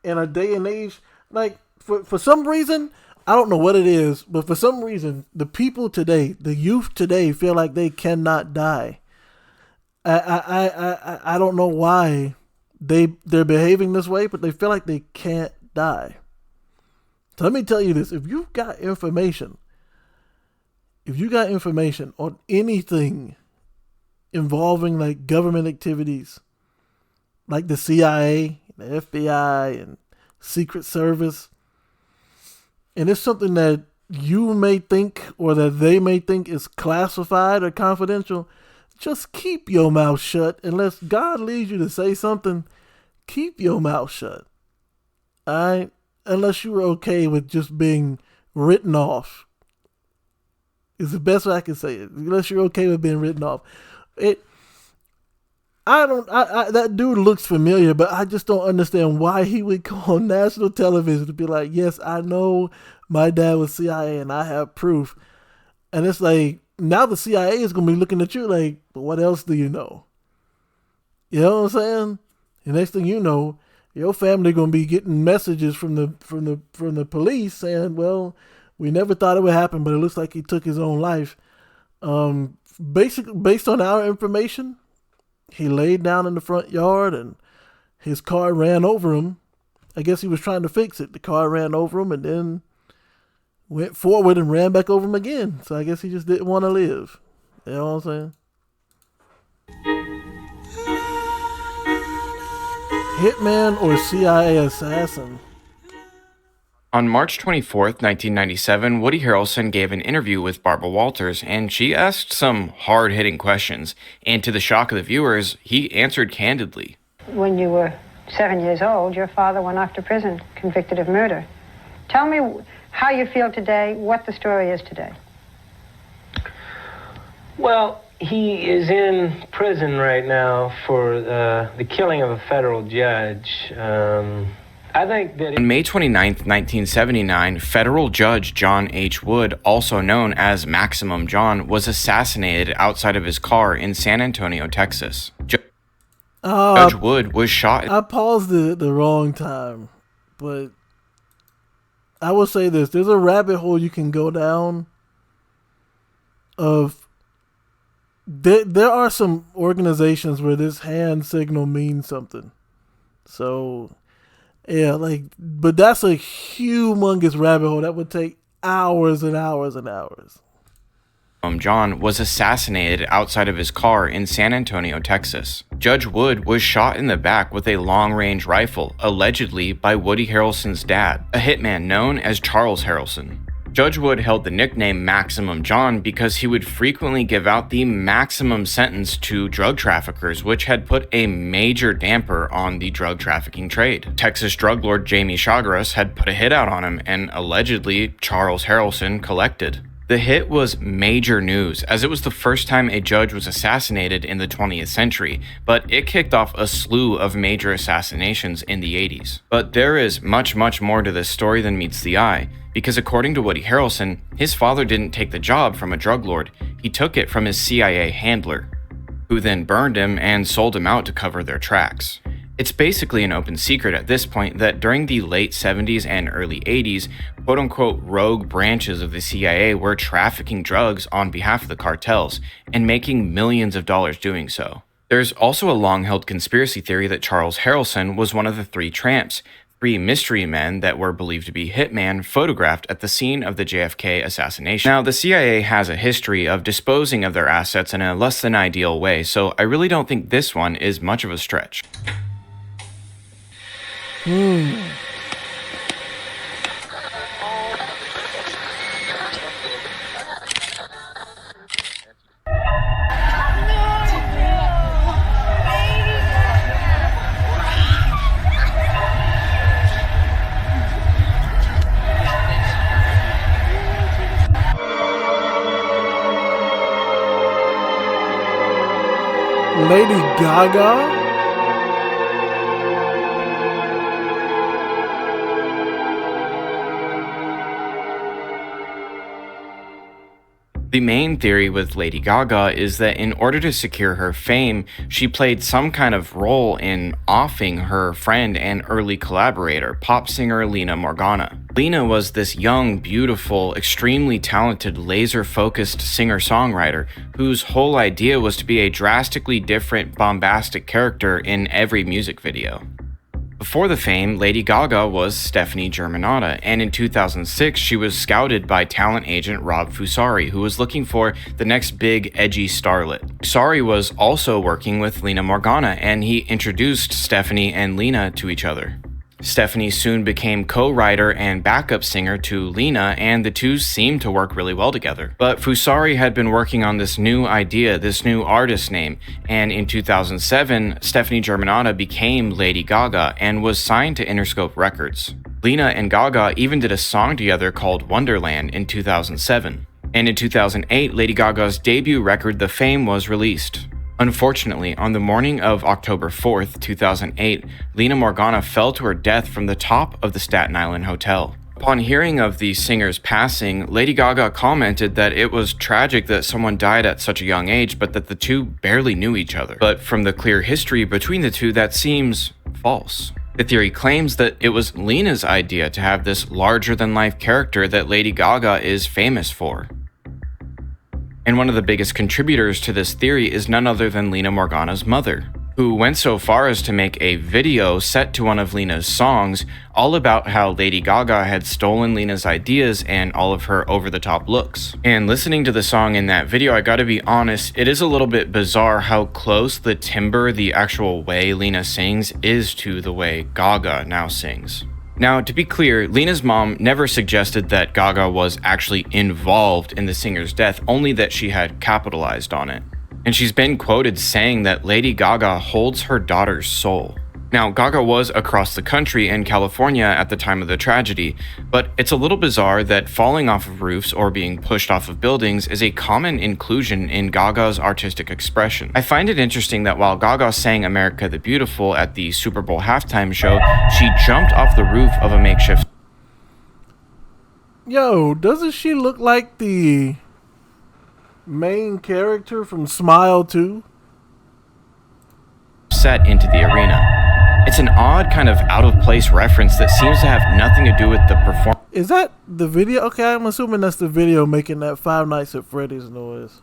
in a day and age. Like, for some reason, I don't know what it is, but for some reason, the people today, the youth today, feel like they cannot die. I don't know why they're behaving this way, but they feel like they can't die. So let me tell you this: if you've got information on anything involving like government activities, like the CIA, the FBI, and Secret Service, and it's something that you may think or that they may think is classified or confidential, just keep your mouth shut. Unless God leads you to say something, keep your mouth shut. All right? Unless you're okay with just being written off. Is the best way I can say it. Unless you're okay with being written off. That dude looks familiar, but I just don't understand why he would go on national television to be like, yes, I know my dad was CIA and I have proof. And it's like, now the CIA is going to be looking at you like, but what else do you know? You know what I'm saying? The next thing you know, your family going to be getting messages from the police saying, well, we never thought it would happen, but it looks like he took his own life. Basically, based on our information, he laid down in the front yard and his car ran over him. I guess he was trying to fix it. The car ran over him and then went forward and ran back over him again. So I guess he just didn't want to live. You know what I'm saying? Hitman or CIA assassin? On March 24th, 1997, Woody Harrelson gave an interview with Barbara Walters, and she asked some hard-hitting questions. And to the shock of the viewers, he answered candidly. When you were 7 years old, your father went off to prison, convicted of murder. Tell me how you feel today, what the story is today. Well, he is in prison right now for the killing of a federal judge. I think that... On May 29th, 1979, federal judge John H. Wood, also known as Maximum John, was assassinated outside of his car in San Antonio, Texas. Judge Wood was shot... I paused it at the wrong time, but I will say this. There's a rabbit hole you can go down of... There are some organizations where this hand signal means something. So... yeah, but that's a humongous rabbit hole that would take hours and hours and hours. John was assassinated outside of his car in San Antonio, Texas. Judge Wood was shot in the back with a long-range rifle, allegedly by Woody Harrelson's dad, a hitman known as Charles Harrelson. Judge Wood held the nickname Maximum John because he would frequently give out the maximum sentence to drug traffickers, which had put a major damper on the drug trafficking trade. Texas drug lord Jamie Chagres had put a hit out on him, and allegedly Charles Harrelson collected. The hit was major news, as it was the first time a judge was assassinated in the 20th century, but it kicked off a slew of major assassinations in the 80s. But there is much more to this story than meets the eye, because according to Woody Harrelson, his father didn't take the job from a drug lord, he took it from his CIA handler, who then burned him and sold him out to cover their tracks. It's basically an open secret at this point that during the late 70s and early 80s, quote-unquote rogue branches of the CIA were trafficking drugs on behalf of the cartels and making millions of dollars doing so. There's also a long-held conspiracy theory that Charles Harrelson was one of the three tramps, three mystery men that were believed to be hitmen photographed at the scene of the JFK assassination. Now, the CIA has a history of disposing of their assets in a less than ideal way, so I really don't think this one is much of a stretch. Lady Gaga? The main theory with Lady Gaga is that in order to secure her fame, she played some kind of role in offing her friend and early collaborator, pop singer Lina Morgana. Lina was this young, beautiful, extremely talented, laser-focused singer-songwriter whose whole idea was to be a drastically different, bombastic character in every music video. Before the fame, Lady Gaga was Stephanie Germanotta, and in 2006 she was scouted by talent agent Rob Fusari, who was looking for the next big, edgy starlet. Fusari was also working with Lina Morgana, and he introduced Stephanie and Lina to each other. Stephanie soon became co-writer and backup singer to Lina, and the two seemed to work really well together. But Fusari had been working on this new idea, this new artist name, and in 2007, Stephanie Germanotta became Lady Gaga and was signed to Interscope Records. Lina and Gaga even did a song together called Wonderland in 2007. And in 2008, Lady Gaga's debut record, The Fame, was released. Unfortunately, on the morning of October 4th, 2008, Lina Morgana fell to her death from the top of the Staten Island hotel. Upon hearing of the singer's passing, Lady Gaga commented that it was tragic that someone died at such a young age, but that the two barely knew each other. But from the clear history between the two, that seems false. The theory claims that it was Lina's idea to have this larger-than-life character that Lady Gaga is famous for. And one of the biggest contributors to this theory is none other than Lina Morgana's mother, who went so far as to make a video set to one of Lina's songs all about how Lady Gaga had stolen Lina's ideas and all of her over-the-top looks. And listening to the song in that video, I gotta be honest, it is a little bit bizarre how close the timbre, the actual way Lina sings, is to the way Gaga now sings. Now, to be clear, Lina's mom never suggested that Gaga was actually involved in the singer's death, only that she had capitalized on it. And she's been quoted saying that Lady Gaga holds her daughter's soul. Now, Gaga was across the country in California at the time of the tragedy, but it's a little bizarre that falling off of roofs or being pushed off of buildings is a common inclusion in Gaga's artistic expression. I find it interesting that while Gaga sang America the Beautiful at the Super Bowl halftime show, she jumped off the roof of a makeshift Yo, doesn't she look like the main character from Smile 2? set into the arena. It's an odd kind of out-of-place reference that seems to have nothing to do with the performance. Is that the video? Okay, I'm assuming that's the video making that Five Nights at Freddy's noise.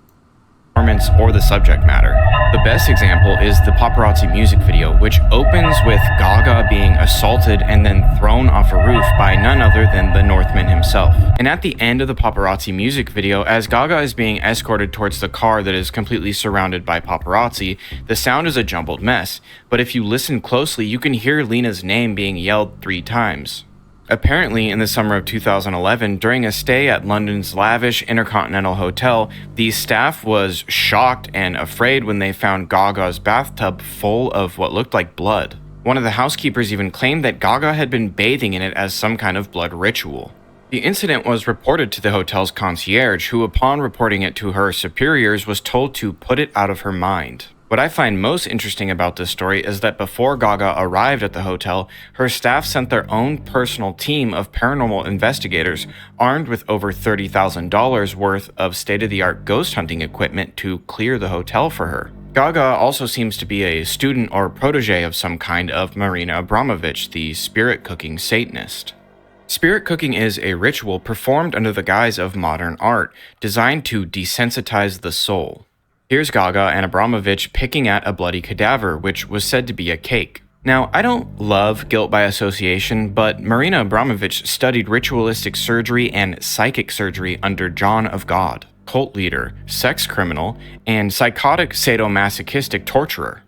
performance or the subject matter. The best example is the paparazzi music video, which opens with Gaga being assaulted and then thrown off a roof by none other than the Northman himself. And at the end of the paparazzi music video, as Gaga is being escorted towards the car that is completely surrounded by paparazzi, the sound is a jumbled mess, but if you listen closely, you can hear Lena's name being yelled 3 times. Apparently, in the summer of 2011, during a stay at London's lavish Intercontinental Hotel, the staff was shocked and afraid when they found Gaga's bathtub full of what looked like blood. One of the housekeepers even claimed that Gaga had been bathing in it as some kind of blood ritual. The incident was reported to the hotel's concierge, who upon reporting it to her superiors was told to put it out of her mind. What I find most interesting about this story is that before Gaga arrived at the hotel, her staff sent their own personal team of paranormal investigators armed with over $30,000 worth of state-of-the-art ghost hunting equipment to clear the hotel for her. Gaga also seems to be a student or protege of some kind of Marina Abramovich, the spirit cooking Satanist. Spirit cooking is a ritual performed under the guise of modern art, designed to desensitize the soul. Here's Gaga and Abramovich picking at a bloody cadaver, which was said to be a cake. Now, I don't love guilt by association, but Marina Abramovich studied ritualistic surgery and psychic surgery under John of God, cult leader, sex criminal, and psychotic sadomasochistic torturer.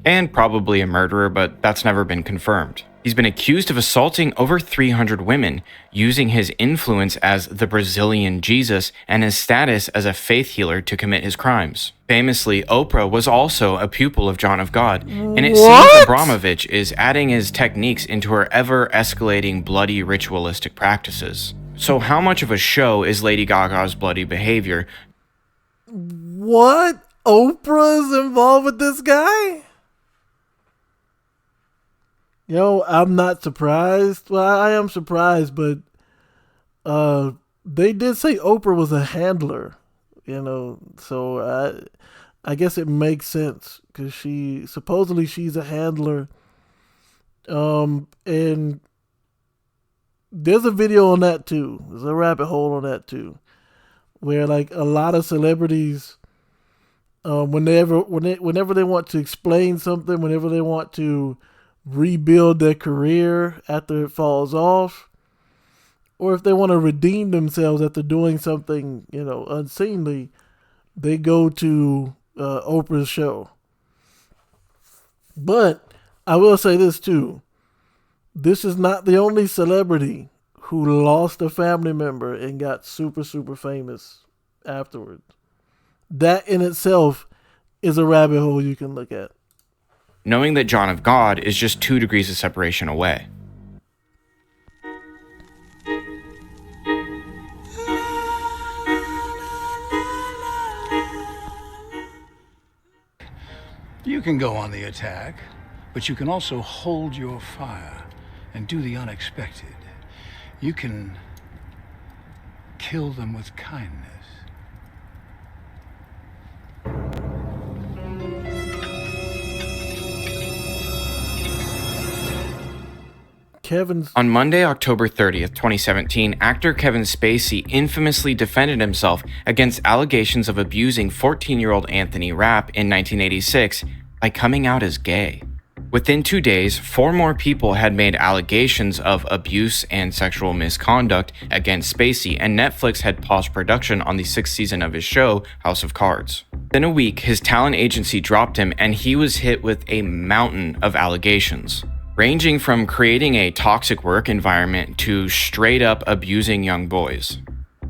And probably a murderer, but that's never been confirmed. He's been accused of assaulting over 300 women, using his influence as the Brazilian Jesus and his status as a faith healer to commit his crimes. Famously, Oprah was also a pupil of John of God, and it seems Abramovich is adding his techniques into her ever-escalating bloody ritualistic practices. So how much of a show is Lady Gaga's bloody behavior? What? Oprah is involved with this guy? Yo, I'm not surprised. Well, I am surprised, but they did say Oprah was a handler, so I guess it makes sense because supposedly she's a handler. And there's a video on that too. There's a rabbit hole on that too, where like a lot of celebrities, whenever they want to explain something, whenever they want to rebuild their career after it falls off, or if they want to redeem themselves after doing something, unseemly, they go to Oprah's show. But I will say this too. This is not the only celebrity who lost a family member and got super, super famous afterwards. That in itself is a rabbit hole you can look at. Knowing that John of God is just 2 degrees of separation away. You can go on the attack, but you can also hold your fire and do the unexpected. You can kill them with kindness. On Monday, October 30th, 2017, actor Kevin Spacey infamously defended himself against allegations of abusing 14-year-old Anthony Rapp in 1986 by coming out as gay. Within 2 days, 4 more people had made allegations of abuse and sexual misconduct against Spacey, and Netflix had paused production on the 6th season of his show, House of Cards. Within a week, his talent agency dropped him, and he was hit with a mountain of allegations, ranging from creating a toxic work environment to straight up abusing young boys.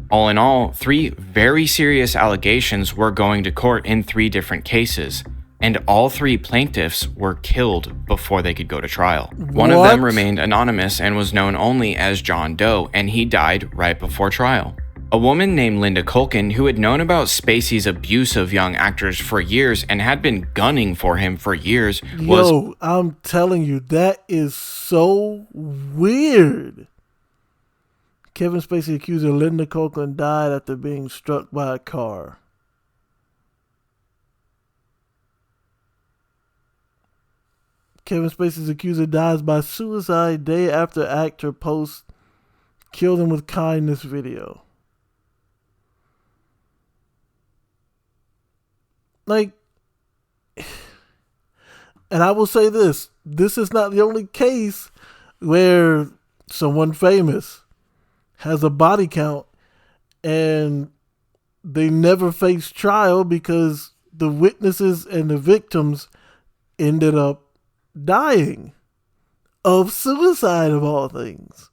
All in all, 3 very serious allegations were going to court in 3 different cases, and all 3 plaintiffs were killed before they could go to trial. One of them remained anonymous and was known only as John Doe, and he died right before trial. A woman named Linda Culkin, who had known about Spacey's abuse of young actors for years and had been gunning for him for years, Yo, I'm telling you, that is so weird. Kevin Spacey accuser Linda Culkin died after being struck by a car. Kevin Spacey's accuser dies by suicide day after actor posts "Kill them with kindness" video. Like, and I will say this is not the only case where someone famous has a body count and they never face trial because the witnesses and the victims ended up dying of suicide, of all things.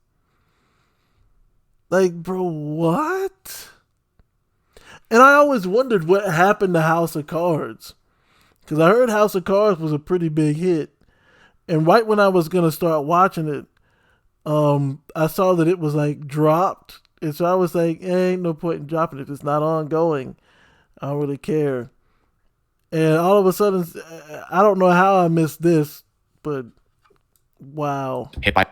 Like, bro, what? And I always wondered what happened to House of Cards, because I heard House of Cards was a pretty big hit. And right when I was going to start watching it, I saw that it was like dropped. And so I was like, ain't no point in dropping it. It's not ongoing. I don't really care. And all of a sudden, I don't know how I missed this, but wow. Hit by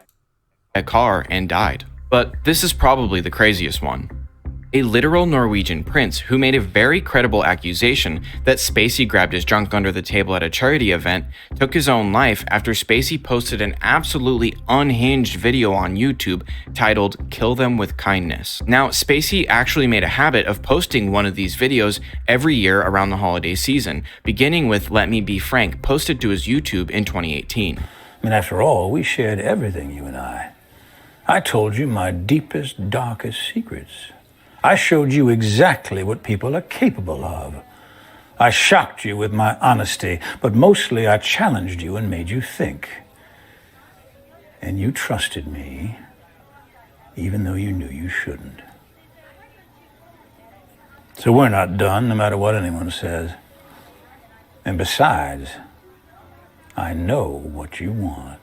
a car and died. But this is probably the craziest one. A literal Norwegian prince who made a very credible accusation that Spacey grabbed his junk under the table at a charity event took his own life after Spacey posted an absolutely unhinged video on YouTube titled "Kill Them with Kindness." Now, Spacey actually made a habit of posting one of these videos every year around the holiday season, beginning with "Let Me Be Frank," posted to his YouTube in 2018. I mean, after all, we shared everything, you and I. I told you my deepest, darkest secrets. I showed you exactly what people are capable of. I shocked you with my honesty, but mostly I challenged you and made you think. And you trusted me, even though you knew you shouldn't. So we're not done, no matter what anyone says. And besides, I know what you want.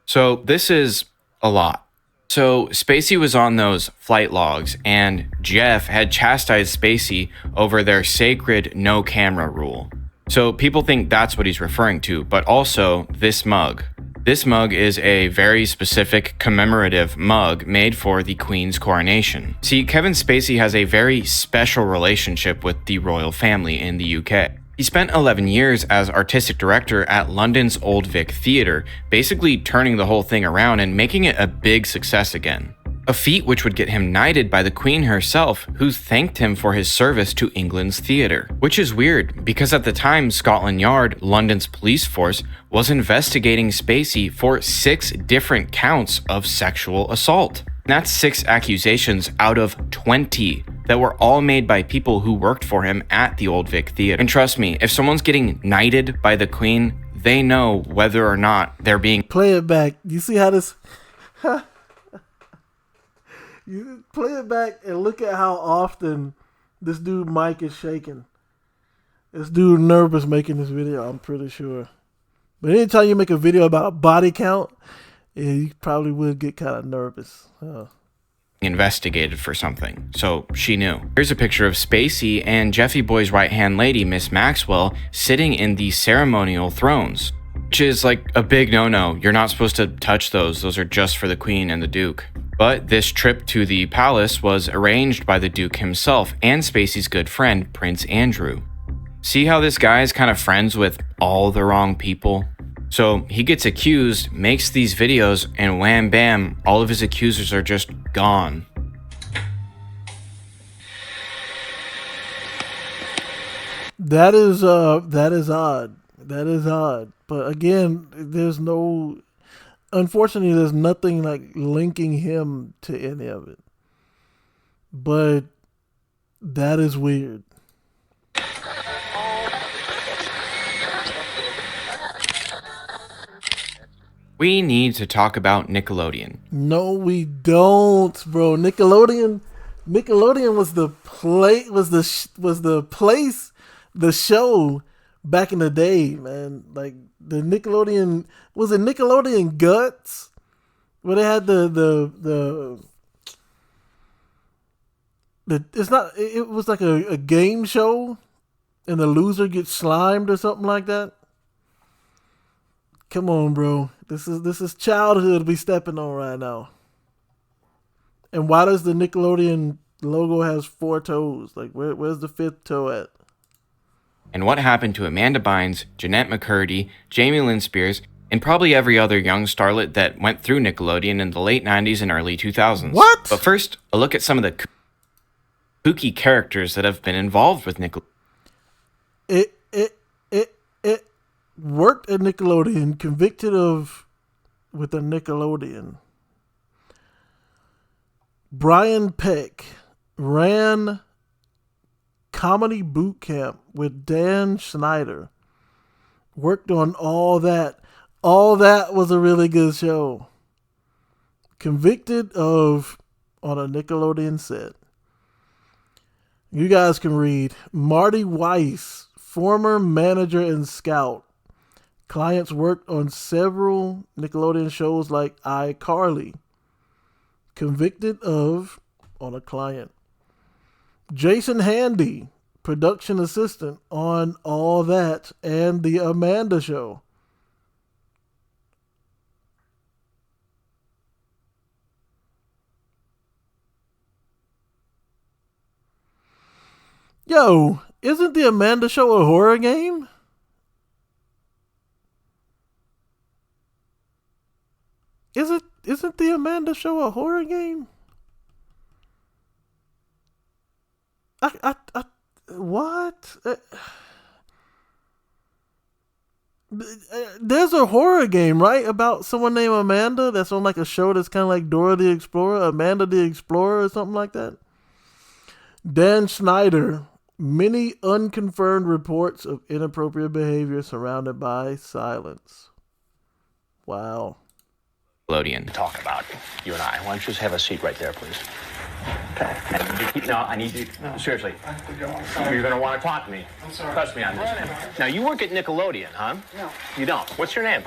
So this is a lot. So Spacey was on those flight logs, and Jeff had chastised Spacey over their sacred no camera rule. So people think that's what he's referring to, but also this mug. This mug is a very specific commemorative mug made for the Queen's coronation. See, Kevin Spacey has a very special relationship with the royal family in the UK. He spent 11 years as artistic director at London's Old Vic Theatre, basically turning the whole thing around and making it a big success again. A feat which would get him knighted by the Queen herself, who thanked him for his service to England's theatre. Which is weird, because at the time, Scotland Yard, London's police force, was investigating Spacey for 6 different counts of sexual assault. That's 6 accusations out of 20 that were all made by people who worked for him at the Old Vic Theatre. And trust me, if someone's getting knighted by the Queen, they know whether or not they're being... Play it back. You see how this... You play it back and look at how often this dude Mike is shaking. This dude nervous making this video, I'm pretty sure. But anytime you make a video about a body count, yeah, you probably would get kind of nervous. Investigated for something, so she knew. Here's a picture of Spacey and Jeffy Boy's right-hand lady, Miss Maxwell, sitting in the ceremonial thrones, which is like a big no-no. You're not supposed to touch those. Those are just for the Queen and the Duke. But this trip to the palace was arranged by the Duke himself and Spacey's good friend, Prince Andrew. See how this guy is kind of friends with all the wrong people? So he gets accused, makes these videos, and wham bam, all of his accusers are just gone. That is odd. That is odd. But again, unfortunately, there's nothing like linking him to any of it. But that is weird. We need to talk about Nickelodeon. No, we don't, bro. Nickelodeon was the show back in the day, man. Like the Nickelodeon, was it Nickelodeon Guts? Where they had it was like a game show and the loser gets slimed or something like that. Come on, bro. This is childhood we stepping on right now. And why does the Nickelodeon logo has 4 toes? Like where's the 5th toe at? And what happened to Amanda Bynes, Jeanette McCurdy, Jamie Lynn Spears, and probably every other young starlet that went through Nickelodeon in the late 90s and early 2000s. What? But first, a look at some of the kooky characters that have been involved with Nickelodeon. worked at Nickelodeon, convicted of with a Nickelodeon. Brian Peck ran Comedy Boot Camp with Dan Schneider. Worked on All That. All That was a really good show. Convicted of on a Nickelodeon set. You guys can read. Marty Weiss, former manager and scout. Clients worked on several Nickelodeon shows like iCarly. Convicted of on a client. Jason Handy, production assistant on All That and The Amanda Show. Yo, isn't The Amanda Show a horror game? Isn't The Amanda Show a horror game? What? There's a horror game, right? About someone named Amanda that's on like a show that's kind of like Dora the Explorer, Amanda the Explorer or something like that. Dan Schneider, many unconfirmed reports of inappropriate behavior surrounded by silence. Wow. Nickelodeon. Talk about you and I. Why don't you just have a seat right there, please? Okay. No, I need you. No. Seriously. You're going to want to talk to me. I'm sorry. Trust me on this. Now, you work at Nickelodeon, huh? No. You don't. What's your name?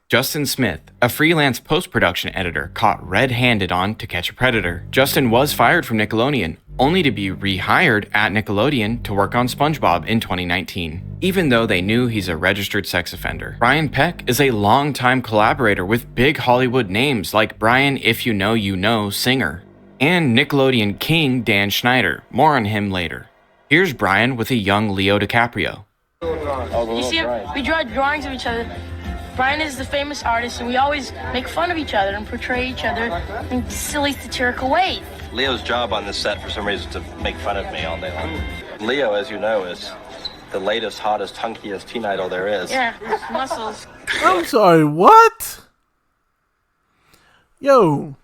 Justin Smith, a freelance post-production editor caught red-handed on To Catch a Predator. Justin was fired from Nickelodeon, only to be rehired at Nickelodeon to work on SpongeBob in 2019, even though they knew he's a registered sex offender. Brian Peck is a longtime collaborator with big Hollywood names like Brian If You Know You Know Singer, and Nickelodeon king Dan Schneider. More on him later. Here's Brian with a young Leo DiCaprio. You see, we draw drawings of each other. Brian is the famous artist, and we always make fun of each other and portray each other in silly, satirical ways. Leo's job on this set, for some reason, is to make fun of me all day long. Leo, as you know, is the latest, hottest, hunkiest teen idol there is. Yeah, muscles. I'm sorry, what? Yo,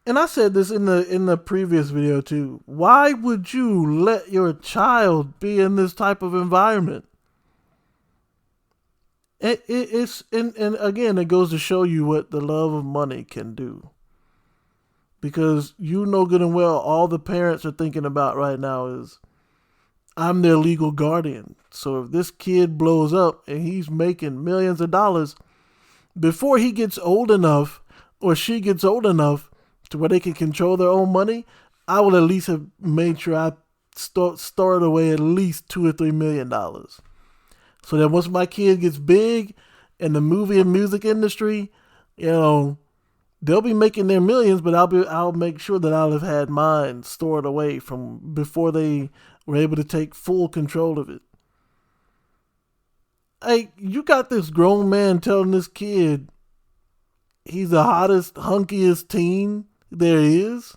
and I said this in the previous video too. Why would you let your child be in this type of environment? It's and again, it goes to show you what the love of money can do. Because you know good and well, all the parents are thinking about right now is, I'm their legal guardian. So if this kid blows up and he's making millions of dollars, before he gets old enough or she gets old enough to where they can control their own money, I will at least have made sure I stored away at least $2 or $3 million. So that once my kid gets big in the movie and music industry, you know, they'll be making their millions, but I'll make sure that I'll have had mine stored away from before they were able to take full control of it. Hey, you got this grown man telling this kid he's the hottest, hunkiest teen there is.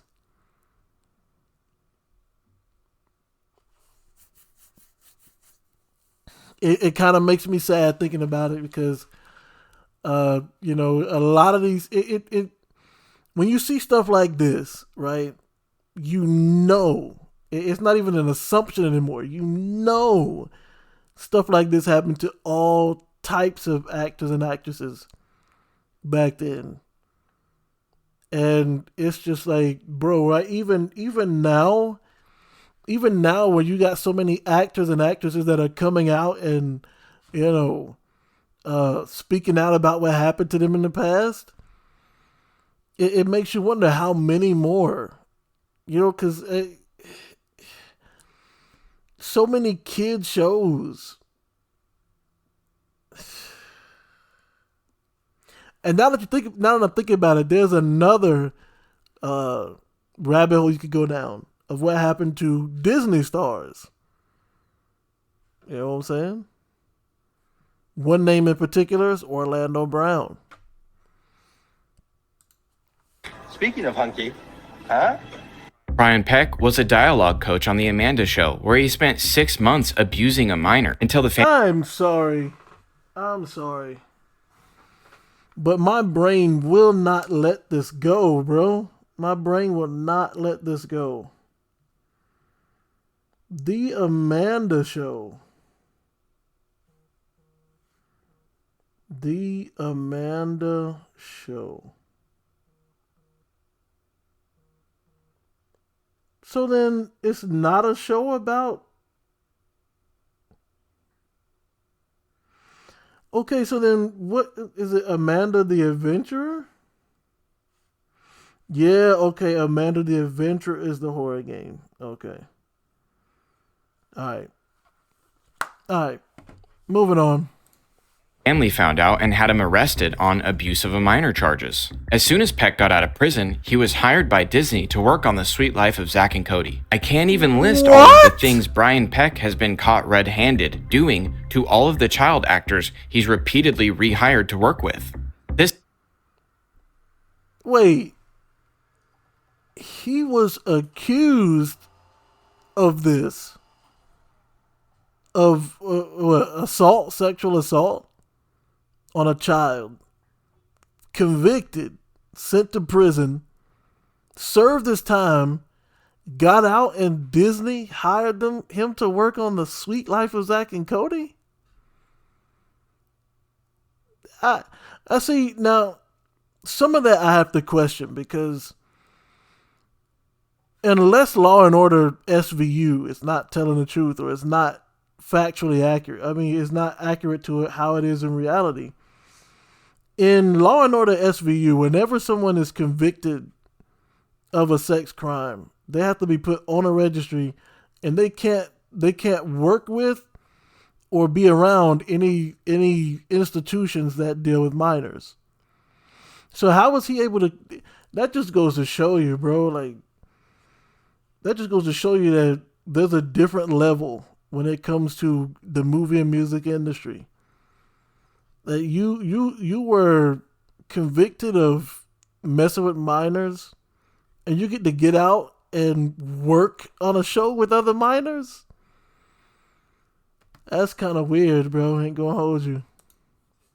It kind of makes me sad thinking about it because, you know, a lot of these, when you see stuff like this, right, you know, it's not even an assumption anymore. You know, stuff like this happened to all types of actors and actresses back then. And it's just like, bro, right, even now, when you got so many actors and actresses that are coming out and, you know, speaking out about what happened to them in the past, it makes you wonder how many more, you know, because so many kid shows. And now that I'm thinking about it, there's another rabbit hole you could go down of what happened to Disney stars. You know what I'm saying? One name in particular is Orlando Brown. Speaking of hunky, huh? Brian Peck was a dialogue coach on The Amanda Show, where he spent 6 months abusing a minor until the family. I'm sorry. But my brain will not let this go, bro. My brain will not let this go. The Amanda Show. The Amanda Show. So then it's not a show about... Okay, so then what is it? Amanda the Adventurer? Yeah, okay, Amanda the Adventurer is the horror game. Okay. Alright. Moving on. Family found out and had him arrested on abuse of a minor charges. As soon as Peck got out of prison, he was hired by Disney to work on The Sweet Life of Zack and Cody. I can't even list all of the things Brian Peck has been caught red-handed doing to all of the child actors he's repeatedly rehired to work with. Wait. He was accused of this. Of assault, sexual assault on a child. Convicted, sent to prison, served his time, got out, and Disney hired him to work on The Sweet Life of Zack and Cody? I see. Now, some of that I have to question, because unless Law and Order SVU is not telling the truth, or it's not factually accurate, I mean, it's not accurate to how it is in reality. In Law and Order SVU, whenever someone is convicted of a sex crime, they have to be put on a registry, and they can't work with or be around any institutions that deal with minors. So how was he able to? That just goes to show you, bro. Like, that just goes to show you that there's a different level when it comes to the movie and music industry. That you were convicted of messing with minors, and you get out and work on a show with other minors? That's kind of weird, bro. Ain't gonna hold you.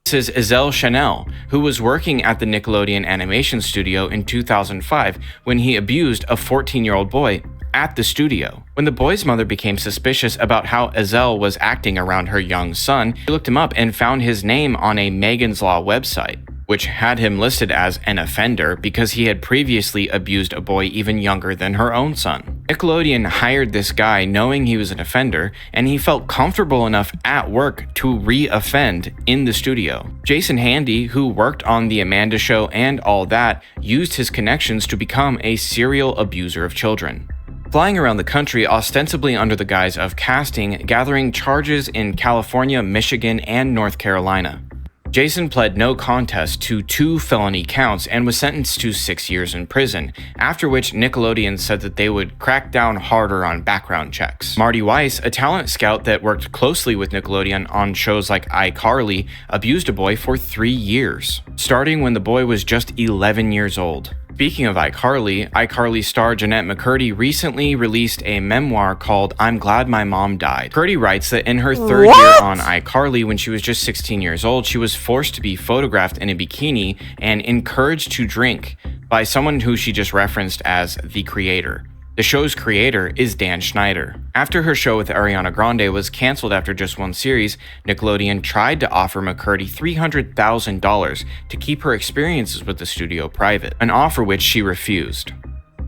This is Ezel Chanel, who was working at the Nickelodeon animation studio in 2005 when he abused a 14-year-old boy at the studio. When the boy's mother became suspicious about how Ezel was acting around her young son, she looked him up and found his name on a Megan's Law website, which had him listed as an offender because he had previously abused a boy even younger than her own son. Nickelodeon hired this guy knowing he was an offender, and he felt comfortable enough at work to re-offend in the studio. Jason Handy, who worked on The Amanda Show and All That, used his connections to become a serial abuser of children. Flying around the country ostensibly under the guise of casting, gathering charges in California, Michigan, and North Carolina. Jason pled no contest to 2 felony counts and was sentenced to 6 years in prison, after which Nickelodeon said that they would crack down harder on background checks. Marty Weiss, a talent scout that worked closely with Nickelodeon on shows like iCarly, abused a boy for 3 years, starting when the boy was just 11 years old. Speaking of iCarly star Jeanette McCurdy recently released a memoir called I'm Glad My Mom Died. McCurdy writes that in her third year on iCarly, when she was just 16 years old, she was forced to be photographed in a bikini and encouraged to drink by someone who she just referenced as the creator. The show's creator is Dan Schneider. After her show with Ariana Grande was canceled after just one series, Nickelodeon tried to offer McCurdy $300,000 to keep her experiences with the studio private, an offer which she refused.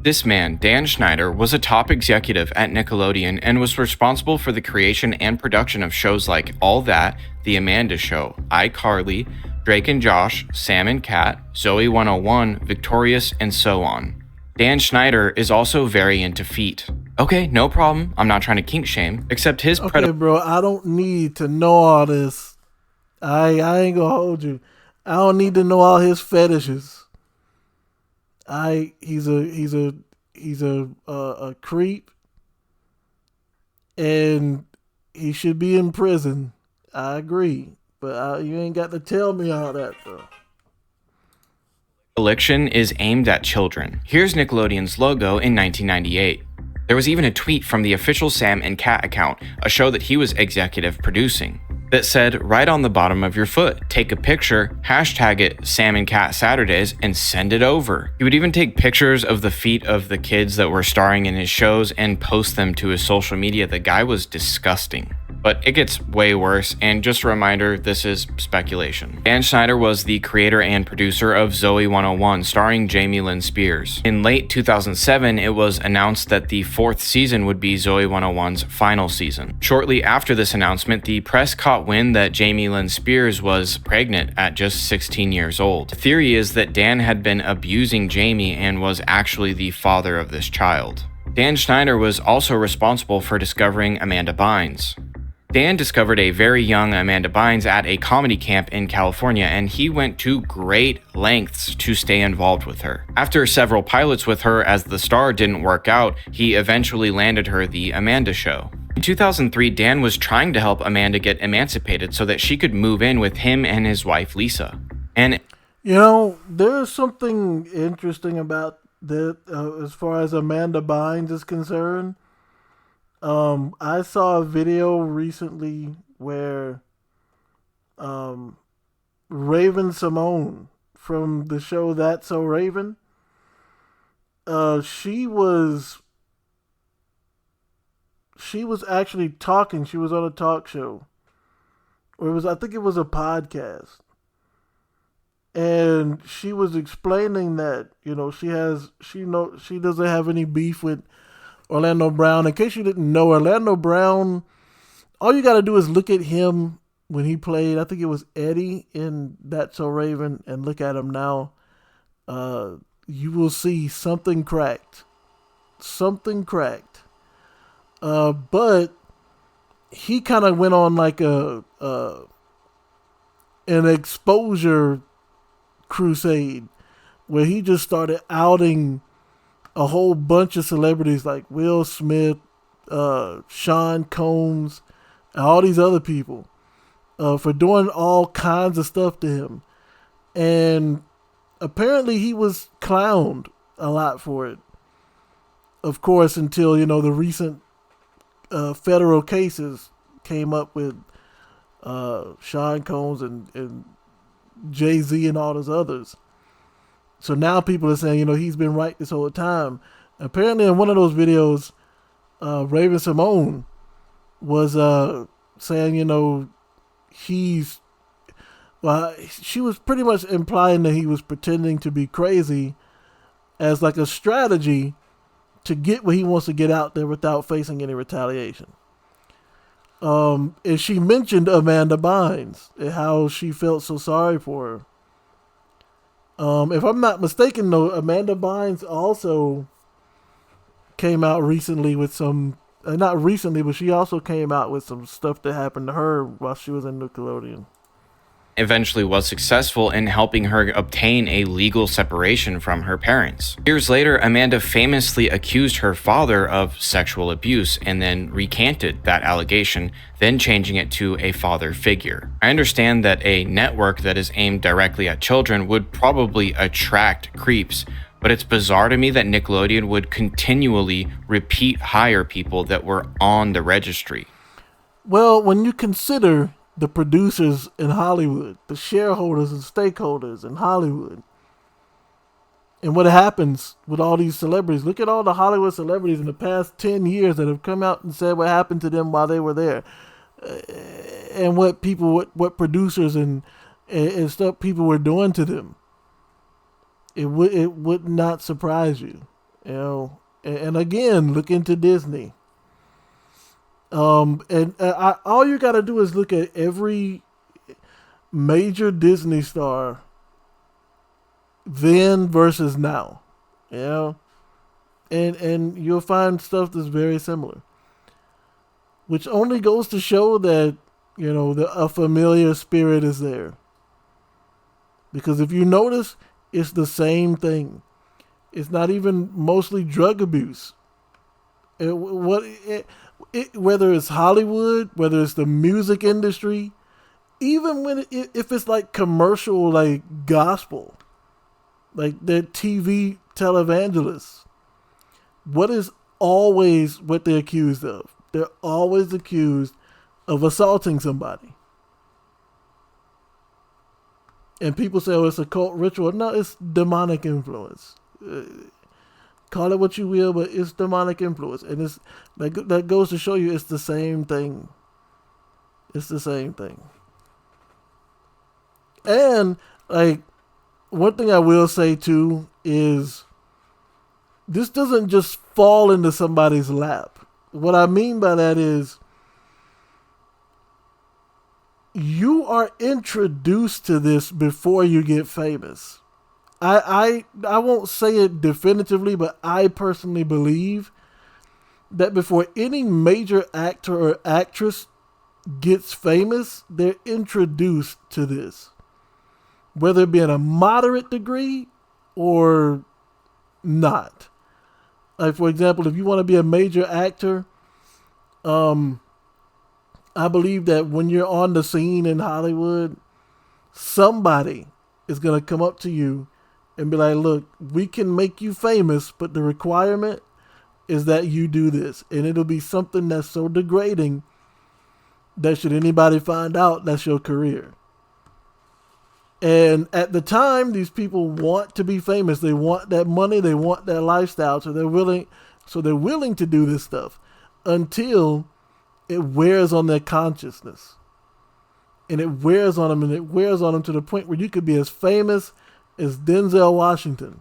This man, Dan Schneider, was a top executive at Nickelodeon and was responsible for the creation and production of shows like All That, The Amanda Show, iCarly, Drake and Josh, Sam and Cat, Zoe 101, Victorious, and so on. Dan Schneider is also very into feet. Okay, no problem. I'm not trying to kink shame, except his Okay, bro, I don't need to know all this. I ain't gonna hold you. I don't need to know all his fetishes. He's a creep, and he should be in prison. I agree, but you ain't got to tell me all that, though. Election is aimed at children. Here's Nickelodeon's logo in 1998. There was even a tweet from the official Sam and Cat account, a show that he was executive producing, that said right on the bottom of your foot, take a picture, hashtag it Sam and Cat Saturdays, and send it over. He would even take pictures of the feet of the kids that were starring in his shows and post them to his social media. The guy was disgusting. But it gets way worse, and just a reminder, this is speculation. Dan Schneider was the creator and producer of Zoe 101, starring Jamie Lynn Spears. In late 2007, it was announced that the 4th season would be Zoe 101's final season. Shortly after this announcement, the press caught wind that Jamie Lynn Spears was pregnant at just 16 years old. The theory is that Dan had been abusing Jamie and was actually the father of this child. Dan Schneider was also responsible for discovering Amanda Bynes. Dan discovered a very young Amanda Bynes at a comedy camp in California, and he went to great lengths to stay involved with her. After several pilots with her as the star didn't work out, he eventually landed her the Amanda Show. In 2003, Dan was trying to help Amanda get emancipated so that she could move in with him and his wife Lisa. And you know, there's something interesting about that as far as Amanda Bynes is concerned. I saw a video recently where Raven Simone from the show That's So Raven, she was actually talking. She was on a talk show, or I think it was a podcast, and she was explaining that, you know, she doesn't have any beef with Orlando Brown. In case you didn't know, Orlando Brown, all you got to do is look at him when he played, I think it was Eddie in That's So Raven, and look at him now. You will see something cracked. Something cracked. But he kind of went on like an exposure crusade where he just started outing a whole bunch of celebrities like Will Smith, Sean Combs, and all these other people for doing all kinds of stuff to him. And apparently he was clowned a lot for it. Of course, until, you know, the recent federal cases came up with Sean Combs and Jay-Z and all those others. So now people are saying, you know, he's been right this whole time. Apparently in one of those videos, Raven Simone was saying, you know, she was pretty much implying that he was pretending to be crazy as like a strategy to get what he wants to get out there without facing any retaliation. And she mentioned Amanda Bynes and how she felt so sorry for her. If I'm not mistaken, though, Amanda Bynes also came out recently with some, not recently, but she also came out with some stuff that happened to her while she was in Nickelodeon. Eventually was successful in helping her obtain a legal separation from her parents. Years later, Amanda famously accused her father of sexual abuse and then recanted that allegation, then changing it to a father figure. I understand that a network that is aimed directly at children would probably attract creeps, but it's bizarre to me that Nickelodeon would continually repeat hire people that were on the registry. Well, when you consider the producers in Hollywood, the shareholders and stakeholders in Hollywood, and what happens with all these celebrities. Look at all the Hollywood celebrities in the past 10 years that have come out and said what happened to them while they were there. And what producers and stuff people were doing to them. It would not surprise you. You know, and again, look into Disney. All you got to do is look at every major Disney star then versus now, you know, and you'll find stuff that's very similar, which only goes to show that, you know, a familiar spirit is there. Because if you notice, it's the same thing. It's not even mostly drug abuse. Whether it's Hollywood, whether it's the music industry, even if it's like commercial, like gospel, Like they're TV televangelists. What is always what they're accused of? They're always accused of assaulting somebody. And people say, oh, it's a cult ritual. No, it's demonic influence. Call it what you will, but it's demonic influence. And it's that goes to show you it's the same thing. It's the same thing. And, like, one thing I will say, too, is this doesn't just fall into somebody's lap. What I mean by that is you are introduced to this before you get famous. I won't say it definitively, but I personally believe that before any major actor or actress gets famous, they're introduced to this. Whether it be in a moderate degree or not. Like, for example, if you want to be a major actor, I believe that when you're on the scene in Hollywood, somebody is going to come up to you and be like, look, we can make you famous, but the requirement is that you do this. And it'll be something that's so degrading that should anybody find out, that's your career. And at the time, these people want to be famous. They want that money. They want that lifestyle. So they're willing to do this stuff until it wears on their consciousness. And it wears on them, and it wears on them to the point where you could be as famous as Denzel Washington,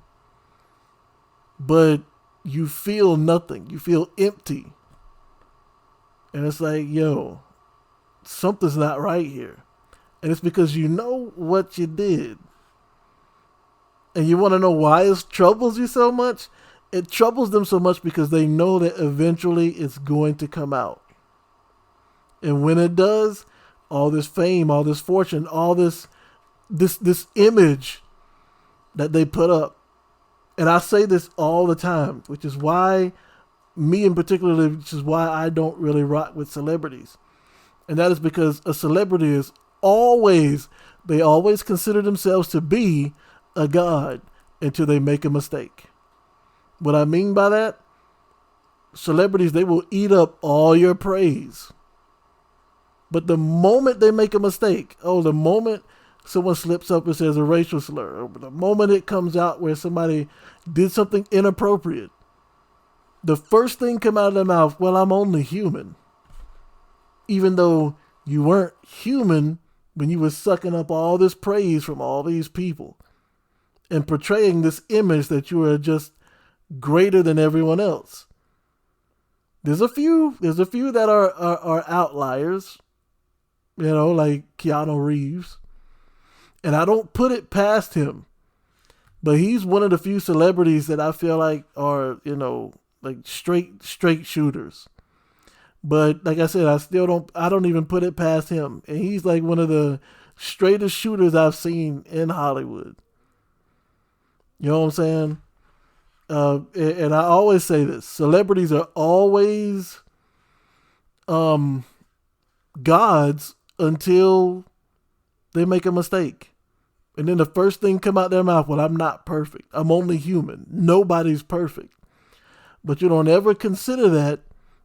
but you feel nothing. You feel empty. And it's like, yo, something's not right here. And it's because you know what you did. And you want to know why it troubles you so much? It troubles them so much because they know that eventually it's going to come out. And when it does, all this fame, all this fortune, all this image that they put up. And I say this all the time, which is why me in particular, which is why I don't really rock with celebrities. And that is because a celebrity is they always consider themselves to be a god until they make a mistake. What I mean by that, celebrities, they will eat up all your praise. But the moment they make a mistake, the moment someone slips up and says a racial slur, or the moment it comes out where somebody did something inappropriate, the first thing come out of their mouth, well, I'm only human. Even though you weren't human when you were sucking up all this praise from all these people and portraying this image that you are just greater than everyone else. There's a few that are outliers, like Keanu Reeves. And I don't put it past him, but he's one of the few celebrities that I feel like are, like straight shooters. But like I said, I don't even put it past him. And he's like one of the straightest shooters I've seen in Hollywood. You know what I'm saying? And I always say this, celebrities are always gods until they make a mistake. And then the first thing come out their mouth, well, I'm not perfect. I'm only human. Nobody's perfect. But you don't ever consider that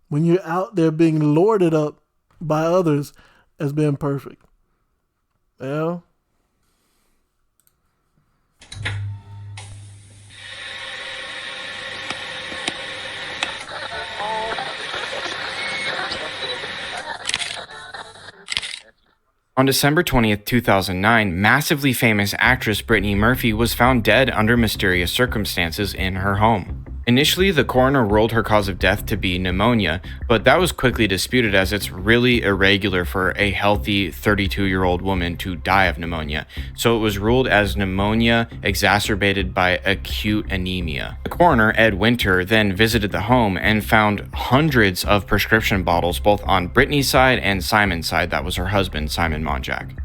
when you're out there being lorded up by others as being perfect. Well, on December 20th, 2009, massively famous actress Brittany Murphy was found dead under mysterious circumstances in her home. Initially, the coroner ruled her cause of death to be pneumonia, but that was quickly disputed as it's really irregular for a healthy 32-year-old woman to die of pneumonia, so it was ruled as pneumonia exacerbated by acute anemia. The coroner, Ed Winter, then visited the home and found hundreds of prescription bottles both on Brittany's side and Simon's side, that was her husband, Simon Monjack.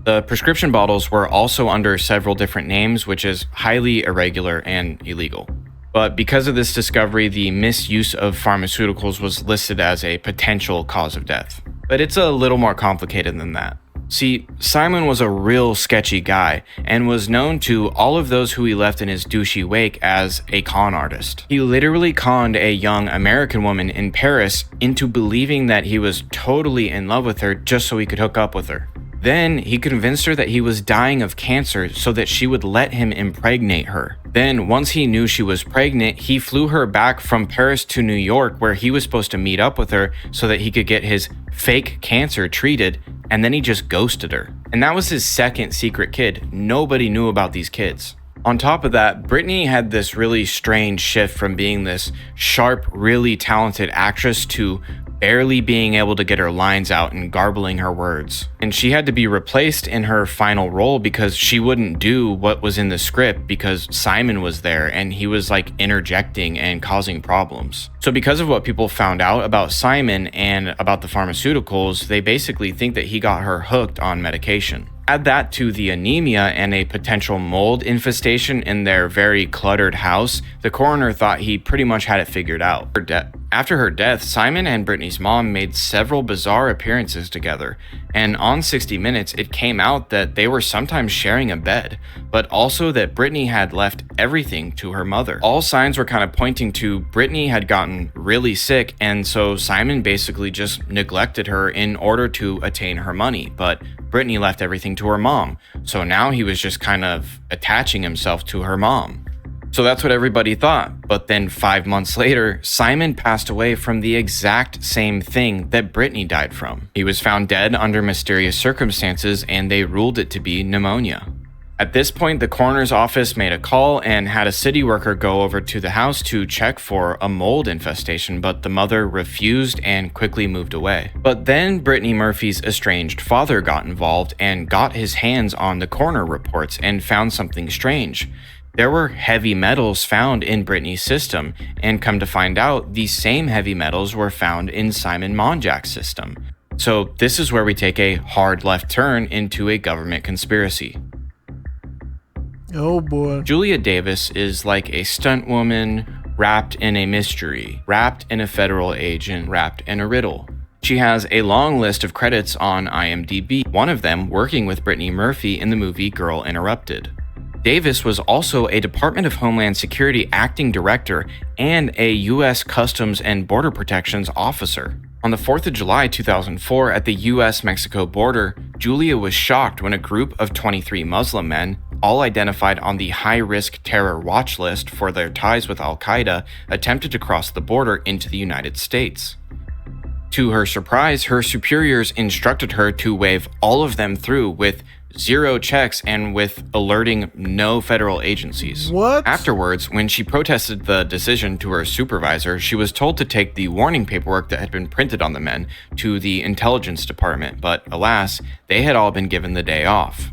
The prescription bottles were also under several different names, which is highly irregular and illegal. But because of this discovery, the misuse of pharmaceuticals was listed as a potential cause of death. But it's a little more complicated than that. See, Simon was a real sketchy guy and was known to all of those who he left in his douchey wake as a con artist. He literally conned a young American woman in Paris into believing that he was totally in love with her just so he could hook up with her. Then he convinced her that he was dying of cancer so that she would let him impregnate her. Then, once he knew she was pregnant, he flew her back from Paris to New York where he was supposed to meet up with her so that he could get his fake cancer treated, and then he just ghosted her. And that was his second secret kid. Nobody knew about these kids. On top of that, Britney had this really strange shift from being this sharp, really talented actress to barely being able to get her lines out and garbling her words. And she had to be replaced in her final role because she wouldn't do what was in the script because Simon was there and he was like interjecting and causing problems. So because of what people found out about Simon and about the pharmaceuticals, they basically think that he got her hooked on medication. Add that to the anemia and a potential mold infestation in their very cluttered house, the coroner thought he pretty much had it figured out. After her death, Simon and Britney's mom made several bizarre appearances together, and on 60 Minutes, it came out that they were sometimes sharing a bed, but also that Britney had left everything to her mother. All signs were kind of pointing to Britney had gotten really sick, and so Simon basically just neglected her in order to attain her money, but Britney left everything to her mom, so now he was just kind of attaching himself to her mom. So that's what everybody thought, but then 5 months later, Simon passed away from the exact same thing that Britney died from. He was found dead under mysterious circumstances, and they ruled it to be pneumonia. At this point, the coroner's office made a call and had a city worker go over to the house to check for a mold infestation, but the mother refused and quickly moved away. But then Brittany Murphy's estranged father got involved and got his hands on the coroner reports and found something strange. There were heavy metals found in Brittany's system, and come to find out, these same heavy metals were found in Simon Monjack's system. So this is where we take a hard left turn into a government conspiracy. Oh boy. Julia Davis is like a stunt woman wrapped in a mystery, wrapped in a federal agent, wrapped in a riddle. She has a long list of credits on IMDb, one of them working with Brittany Murphy in the movie Girl Interrupted. Davis was also a Department of Homeland Security acting director and a U.S. Customs and Border Protections officer. On the 4th of July 2004 at the U.S.-Mexico border, Julia was shocked when a group of 23 Muslim men, all identified on the high-risk terror watch list for their ties with al-Qaeda, attempted to cross the border into the United States. To her surprise, her superiors instructed her to wave all of them through with zero checks and with alerting no federal agencies. What? Afterwards, when she protested the decision to her supervisor, she was told to take the warning paperwork that had been printed on the men to the intelligence department, but alas, they had all been given the day off.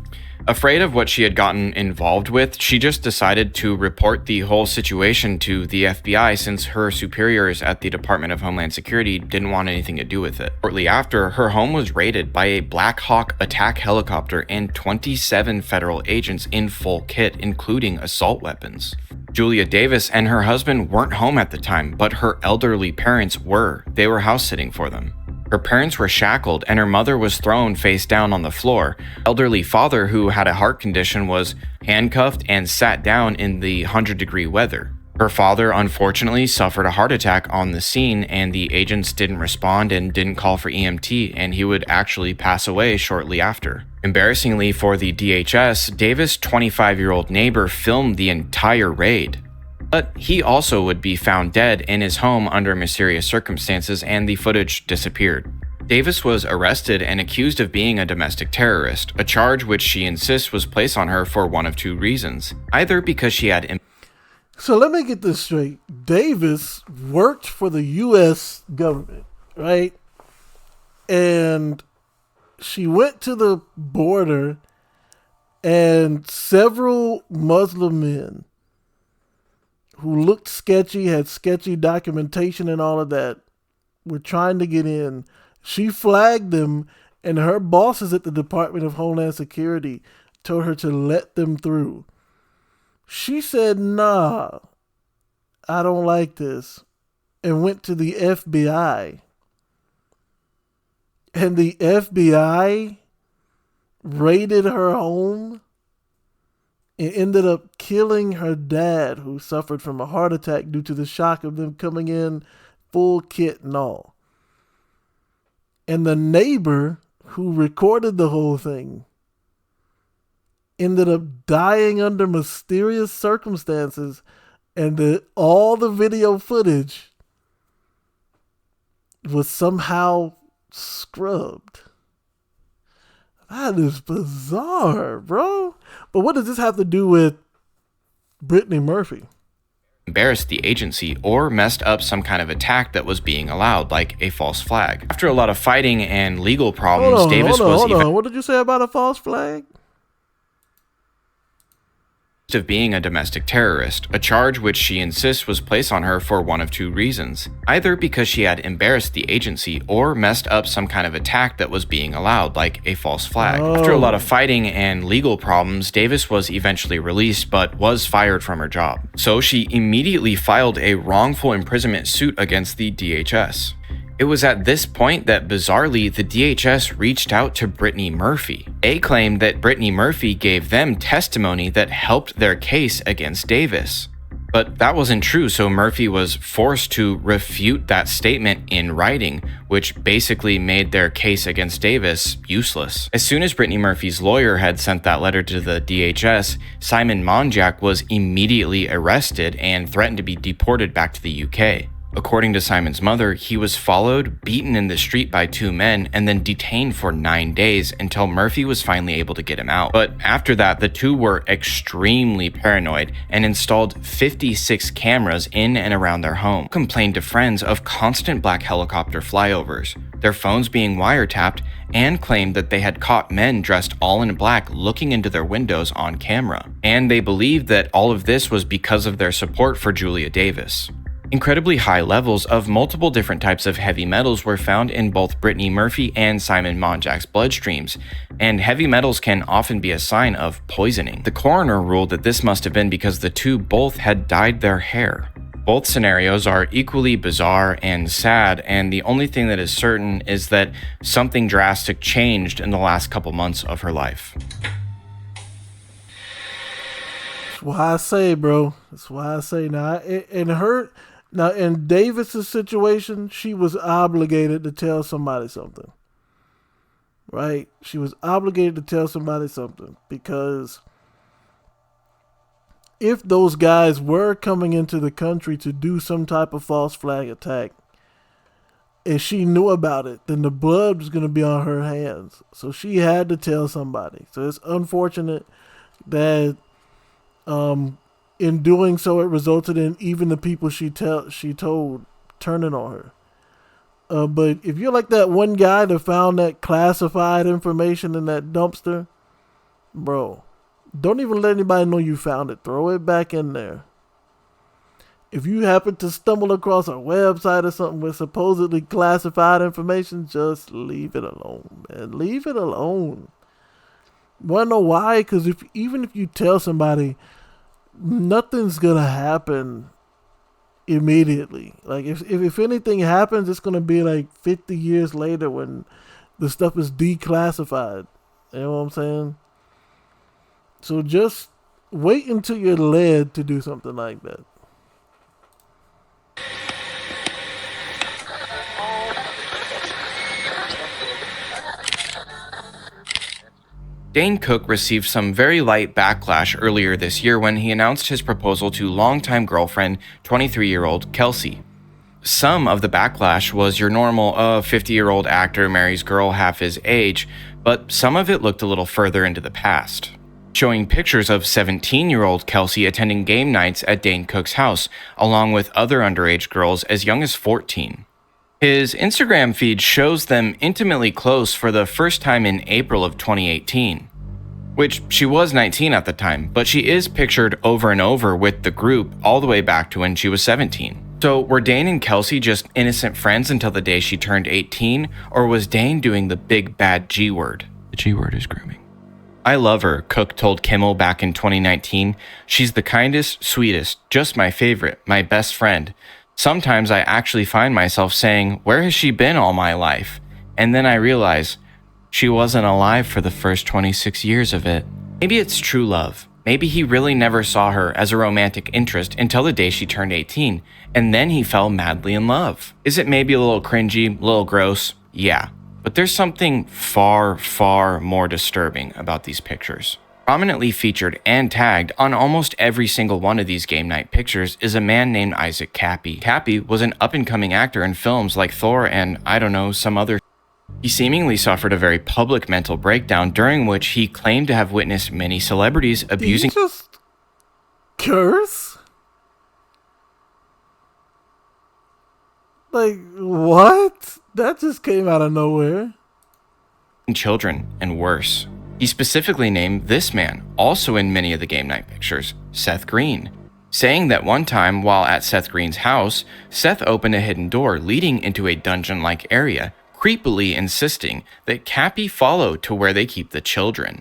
Afraid of what she had gotten involved with, she just decided to report the whole situation to the FBI since her superiors at the Department of Homeland Security didn't want anything to do with it. Shortly after, her home was raided by a Black Hawk attack helicopter and 27 federal agents in full kit, including assault weapons. Julia Davis and her husband weren't home at the time, but her elderly parents were. They were house sitting for them. Her parents were shackled and her mother was thrown face down on the floor. Elderly father, who had a heart condition, was handcuffed and sat down in the 100-degree weather. Her father unfortunately suffered a heart attack on the scene, and the agents didn't respond and didn't call for EMT, and he would actually pass away shortly after. Embarrassingly for the DHS, Davis' 25-year-old neighbor filmed the entire raid. But he also would be found dead in his home under mysterious circumstances, and the footage disappeared. Davis was arrested and accused of being a domestic terrorist, a charge which she insists was placed on her for one of two reasons. Either because she had... So let me get this straight. Davis worked for the U.S. government, right? And she went to the border, and several Muslim men who looked sketchy, had sketchy documentation and all of that, were trying to get in. She flagged them, and her bosses at the Department of Homeland Security told her to let them through. She said, nah, I don't like this, and went to the FBI. And the FBI raided her home and ended up killing her dad, who suffered from a heart attack due to the shock of them coming in full kit and all. And the neighbor who recorded the whole thing ended up dying under mysterious circumstances, and all the video footage was somehow scrubbed. That is bizarre, bro. But what does this have to do with Brittany Murphy? Embarrassed the agency or messed up some kind of attack that was being allowed, like a false flag. After a lot of fighting and legal problems, Davis was even What did you say about a false flag? of being a domestic terrorist, a charge which she insists was placed on her for one of two reasons. Either because she had embarrassed the agency or messed up some kind of attack that was being allowed, like a false flag. After a lot of fighting and legal problems, Davis was eventually released but was fired from her job. So she immediately filed a wrongful imprisonment suit against the DHS. It was at this point that, bizarrely, the DHS reached out to Brittany Murphy. They claimed that Brittany Murphy gave them testimony that helped their case against Davis. But that wasn't true, so Murphy was forced to refute that statement in writing, which basically made their case against Davis useless. As soon as Brittany Murphy's lawyer had sent that letter to the DHS, Simon Monjack was immediately arrested and threatened to be deported back to the UK. According to Simon's mother, he was followed, beaten in the street by two men, and then detained for 9 days until Murphy was finally able to get him out. But after that, the two were extremely paranoid and installed 56 cameras in and around their home. Complained to friends of constant black helicopter flyovers, their phones being wiretapped, and claimed that they had caught men dressed all in black looking into their windows on camera. And they believed that all of this was because of their support for Julia Davis. Incredibly high levels of multiple different types of heavy metals were found in both Brittany Murphy and Simon Monjack's bloodstreams, and heavy metals can often be a sign of poisoning. The coroner ruled that this must have been because the two both had dyed their hair. Both scenarios are equally bizarre and sad, and the only thing that is certain is that something drastic changed in the last couple months of her life. That's why I say, bro. That's why I say. Now, in Davis's situation, she was obligated to tell somebody something. Right? She was obligated to tell somebody something because if those guys were coming into the country to do some type of false flag attack, and she knew about it, then the blood was going to be on her hands. So she had to tell somebody. So it's unfortunate that in doing so, it resulted in even the people she told turning on her. But if you're like that one guy that found that classified information in that dumpster, bro, don't even let anybody know you found it. Throw it back in there. If you happen to stumble across a website or something with supposedly classified information, just leave it alone, man. Leave it alone. Wanna know why? Because even if you tell somebody, nothing's gonna happen immediately. Like if anything happens, it's gonna be like 50 years later when the stuff is declassified. You know what I'm saying? So just wait until you're led to do something like that. Dane Cook received some very light backlash earlier this year when he announced his proposal to longtime girlfriend, 23-year-old Kelsey. Some of the backlash was your normal, 50-year-old actor marries girl half his age, but some of it looked a little further into the past, showing pictures of 17-year-old Kelsey attending game nights at Dane Cook's house, along with other underage girls as young as 14. His Instagram feed shows them intimately close for the first time in April of 2018, which she was 19 at the time, but she is pictured over and over with the group all the way back to when she was 17. So were Dane and Kelsey just innocent friends until the day she turned 18, or was Dane doing the big bad G word? The G word is grooming. I love her, Cook told Kimmel back in 2019. She's the kindest, sweetest, just my favorite, my best friend. Sometimes I actually find myself saying, where has she been all my life? And then I realize, She wasn't alive for the first 26 years of it. Maybe it's true love. Maybe he really never saw her as a romantic interest until the day she turned 18, and then he fell madly in love. Is it maybe a little cringy, a little gross? Yeah, but there's something far, far more disturbing about these pictures. Prominently featured and tagged on almost every single one of these game night pictures is a man named Isaac Cappy. Cappy was an up-and-coming actor in films like Thor and, I don't know, some other. He seemingly suffered a very public mental breakdown during which he claimed to have witnessed many celebrities abusing. Did you just curse? Like, what? That just came out of nowhere. Children and worse. He specifically named this man, also in many of the game night pictures, Seth Green, saying that one time while at Seth Green's house, Seth opened a hidden door leading into a dungeon-like area, creepily insisting that Cappy follow to where they keep the children.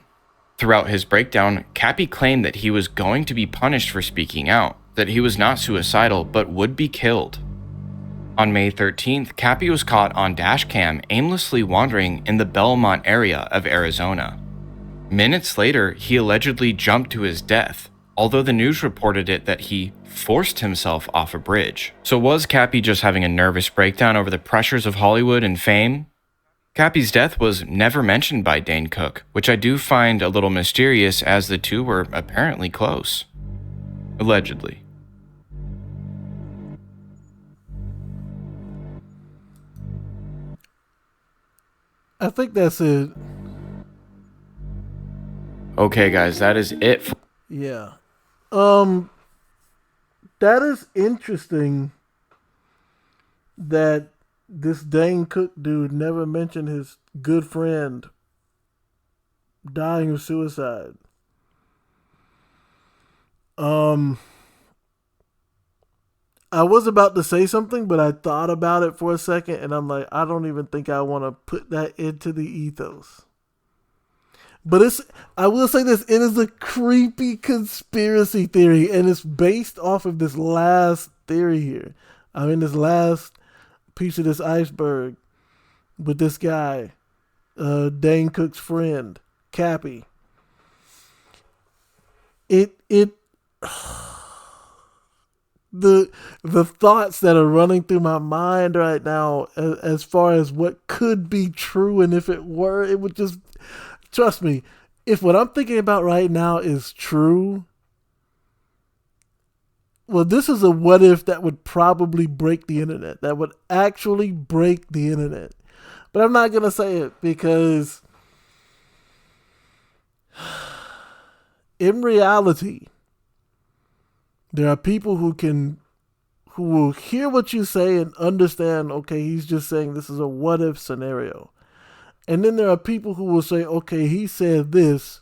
Throughout his breakdown, Cappy claimed that he was going to be punished for speaking out, that he was not suicidal but would be killed. On May 13th, Cappy was caught on dashcam aimlessly wandering in the Belmont area of Arizona. Minutes later, he allegedly jumped to his death, although the news reported it that he forced himself off a bridge. So was Cappy just having a nervous breakdown over the pressures of Hollywood and fame? Cappy's death was never mentioned by Dane Cook, which I do find a little mysterious as the two were apparently close. Allegedly. I think that's it. Okay, guys, that is it. Yeah. That is interesting that this Dane Cook dude never mentioned his good friend dying of suicide. I was about to say something, but I thought about it for a second, and I'm like, I don't even think I want to put that into the ethos. But I will say this, it is a creepy conspiracy theory, and it's based off of this last theory here. I mean, this last piece of this iceberg with this guy, Dane Cook's friend, Cappy. The thoughts that are running through my mind right now as far as what could be true, and if it were, it would just, trust me, if what I'm thinking about right now is true, well, this is a what if that would probably break the internet. That would actually break the internet. But I'm not going to say it because in reality, there are people who will hear what you say and understand, okay, he's just saying this is a what if scenario. And then there are people who will say, okay, he said this.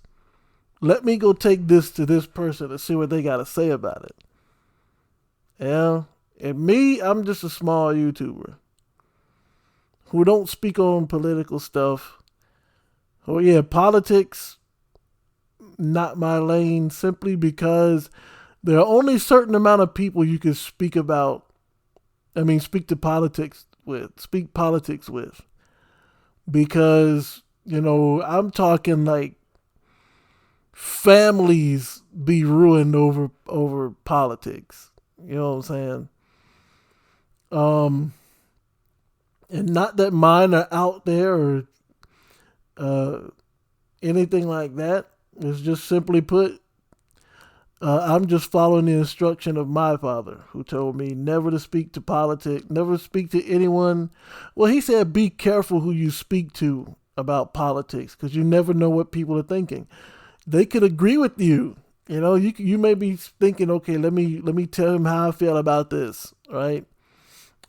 Let me go take this to this person and see what they got to say about it. Yeah. And me, I'm just a small YouTuber who don't speak on political stuff. Oh yeah, politics, not my lane, simply because there are only a certain amount of people you can speak to politics with. Because, I'm talking like families be ruined over politics. You know what I'm saying? And not that mine are out there or anything like that. It's just simply put, I'm just following the instruction of my father, who told me never to speak to politics, never speak to anyone. Well, he said, be careful who you speak to about politics, because you never know what people are thinking. They could agree with you. You may be thinking, okay, let me tell him how I feel about this, right?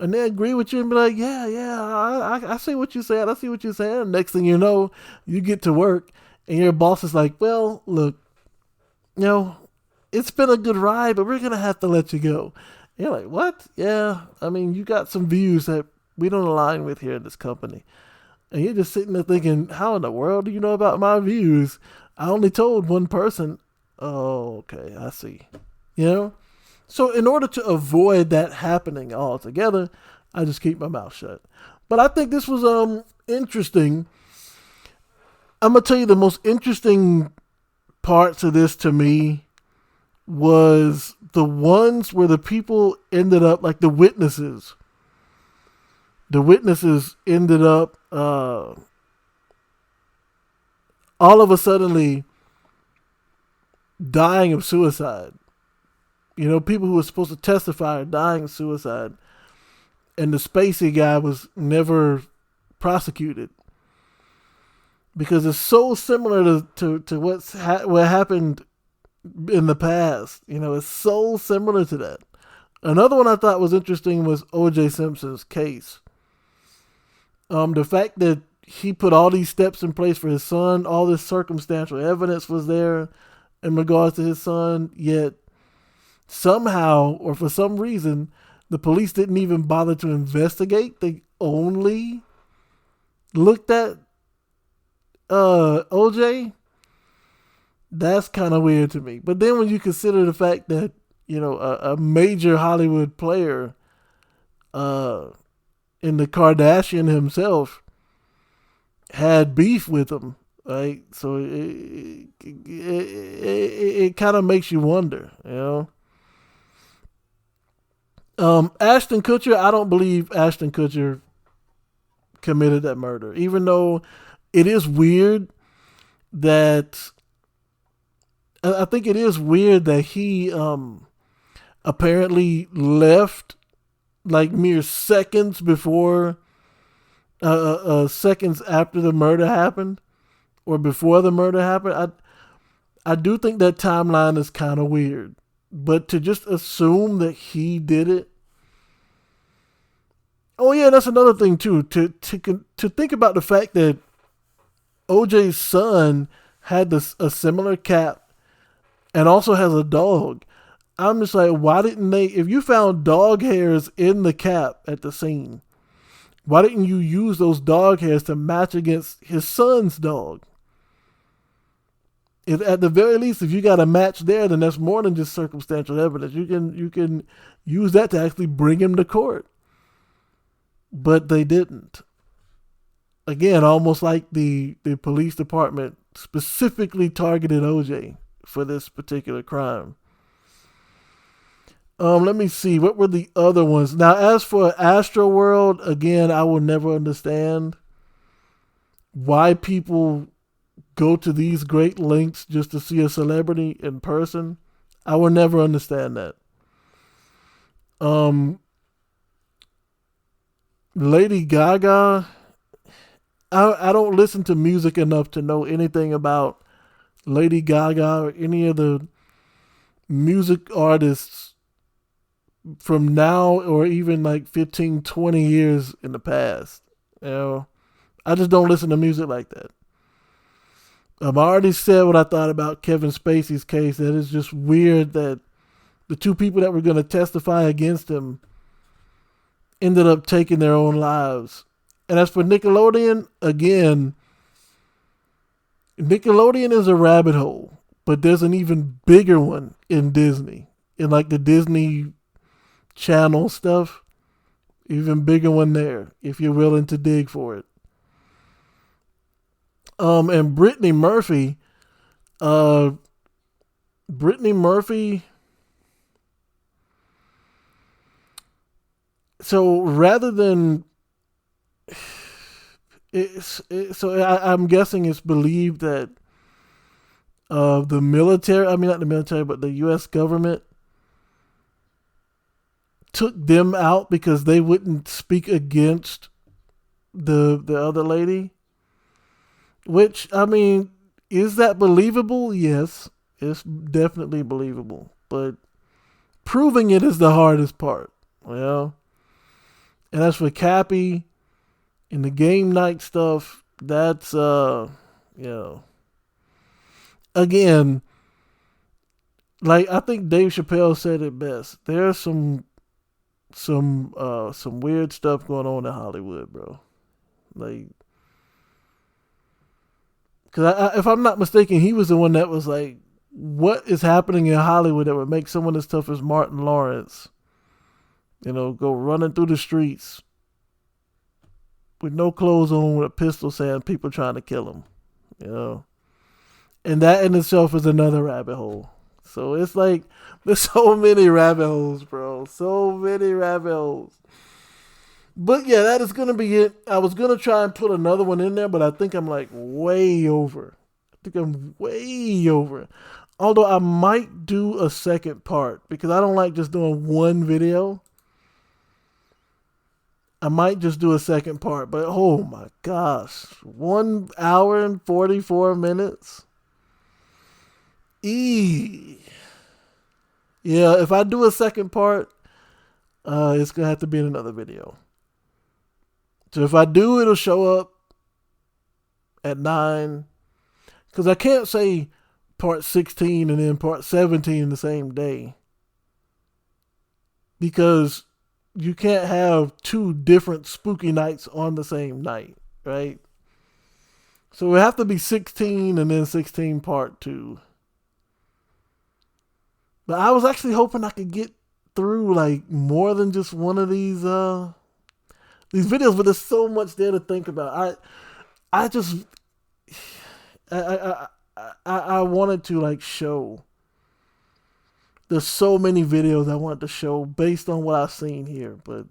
And they agree with you and be like, yeah, I see what you're saying. I see what you're saying. Next thing you know, you get to work and your boss is like, well, look, it's been a good ride, but we're going to have to let you go. And you're like, what? Yeah, you got some views that we don't align with here in this company. And you're just sitting there thinking, how in the world do you know about my views? I only told one person. Oh, okay, I see. So in order to avoid that happening altogether, I just keep my mouth shut. But I think this was interesting. I'm gonna tell you the most interesting parts of this to me was the ones where the people ended up, like the witnesses. The witnesses ended up all of a suddenly dying of suicide. You know, people who were supposed to testify are dying of suicide. And the Spacey guy was never prosecuted. Because it's so similar to what happened in the past. You know, it's so similar to that. Another one I thought was interesting was O.J. Simpson's case. The fact that he put all these steps in place for his son, all this circumstantial evidence was there in regards to his son, yet somehow, or for some reason, the police didn't even bother to investigate. They only looked at OJ. That's kind of weird to me. But then when you consider the fact that, you know, a major Hollywood player in the Kardashian himself had beef with him, right? So it kind of makes you wonder, you know. Ashton Kutcher, I don't believe Ashton Kutcher committed that murder, even though it is weird that I think it is weird that he apparently left like mere seconds before seconds after the murder happened, or before the murder happened. I do think that timeline is kind of weird, but to just assume that he did it. Oh yeah, that's another thing too. To think about the fact that OJ's son had a similar cap and also has a dog. I'm just like, why didn't they? If you found dog hairs in the cap at the scene, why didn't you use those dog hairs to match against his son's dog? If, at the very least, if you got a match there, then that's more than just circumstantial evidence. You can use that to actually bring him to court. But they didn't. Again, almost like the police department specifically targeted OJ for this particular crime. Let me see. What were the other ones? Now, as for Astroworld, again, I will never understand why people go to these great lengths just to see a celebrity in person. I will never understand that. Lady Gaga, I don't listen to music enough to know anything about Lady Gaga or any of the music artists from now or even like 15, 20 years in the past. You know, I just don't listen to music like that. I already said what I thought about Kevin Spacey's case. That it's just weird that the two people that were going to testify against him ended up taking their own lives. And as for Nickelodeon, again, Nickelodeon is a rabbit hole, but there's an even bigger one in Disney, in like the Disney Channel stuff. Even bigger one there, if you're willing to dig for it. And Brittany Murphy, so rather than I'm guessing it's believed that the military, I mean not the military, but the U.S. government took them out because they wouldn't speak against the other lady. Which, I mean, is that believable? Yes, it's definitely believable. But proving it is the hardest part, you know? And as for Cappy and the game night stuff, that's, you know, again, like I think Dave Chappelle said it best. There's some weird stuff going on in Hollywood, bro. Like, because if I'm not mistaken, he was the one that was like, what is happening in Hollywood that would make someone as tough as Martin Lawrence, you know, go running through the streets with no clothes on with a pistol saying people trying to kill him. you know. And that in itself is another rabbit hole. So it's like, there's so many rabbit holes, bro. So many rabbit holes. But yeah, that is going to be it. I was going to try and put another one in there, but I think I'm like way over. I think I'm way over. Although I might do a second part because I don't like just doing one video. I might just do a second part, but oh my gosh. 1 hour and 44 minutes. Yeah, if I do a second part, it's going to have to be in another video. So if I do, it'll show up at 9. Because I can't say part 16 and then part 17 the same day. Because you can't have 2 different spooky nights on the same night, right? So it have to be 16 and then 16 part 2. But I was actually hoping I could get through like more than just one of these videos, but there's so much there to think about. I wanted to like show. There's so many videos I wanted to show based on what I've seen here, but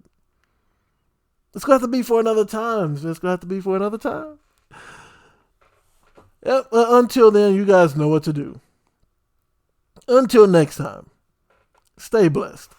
it's gonna have to be for another time. Yep. Until then, you guys know what to do. Until next time, stay blessed.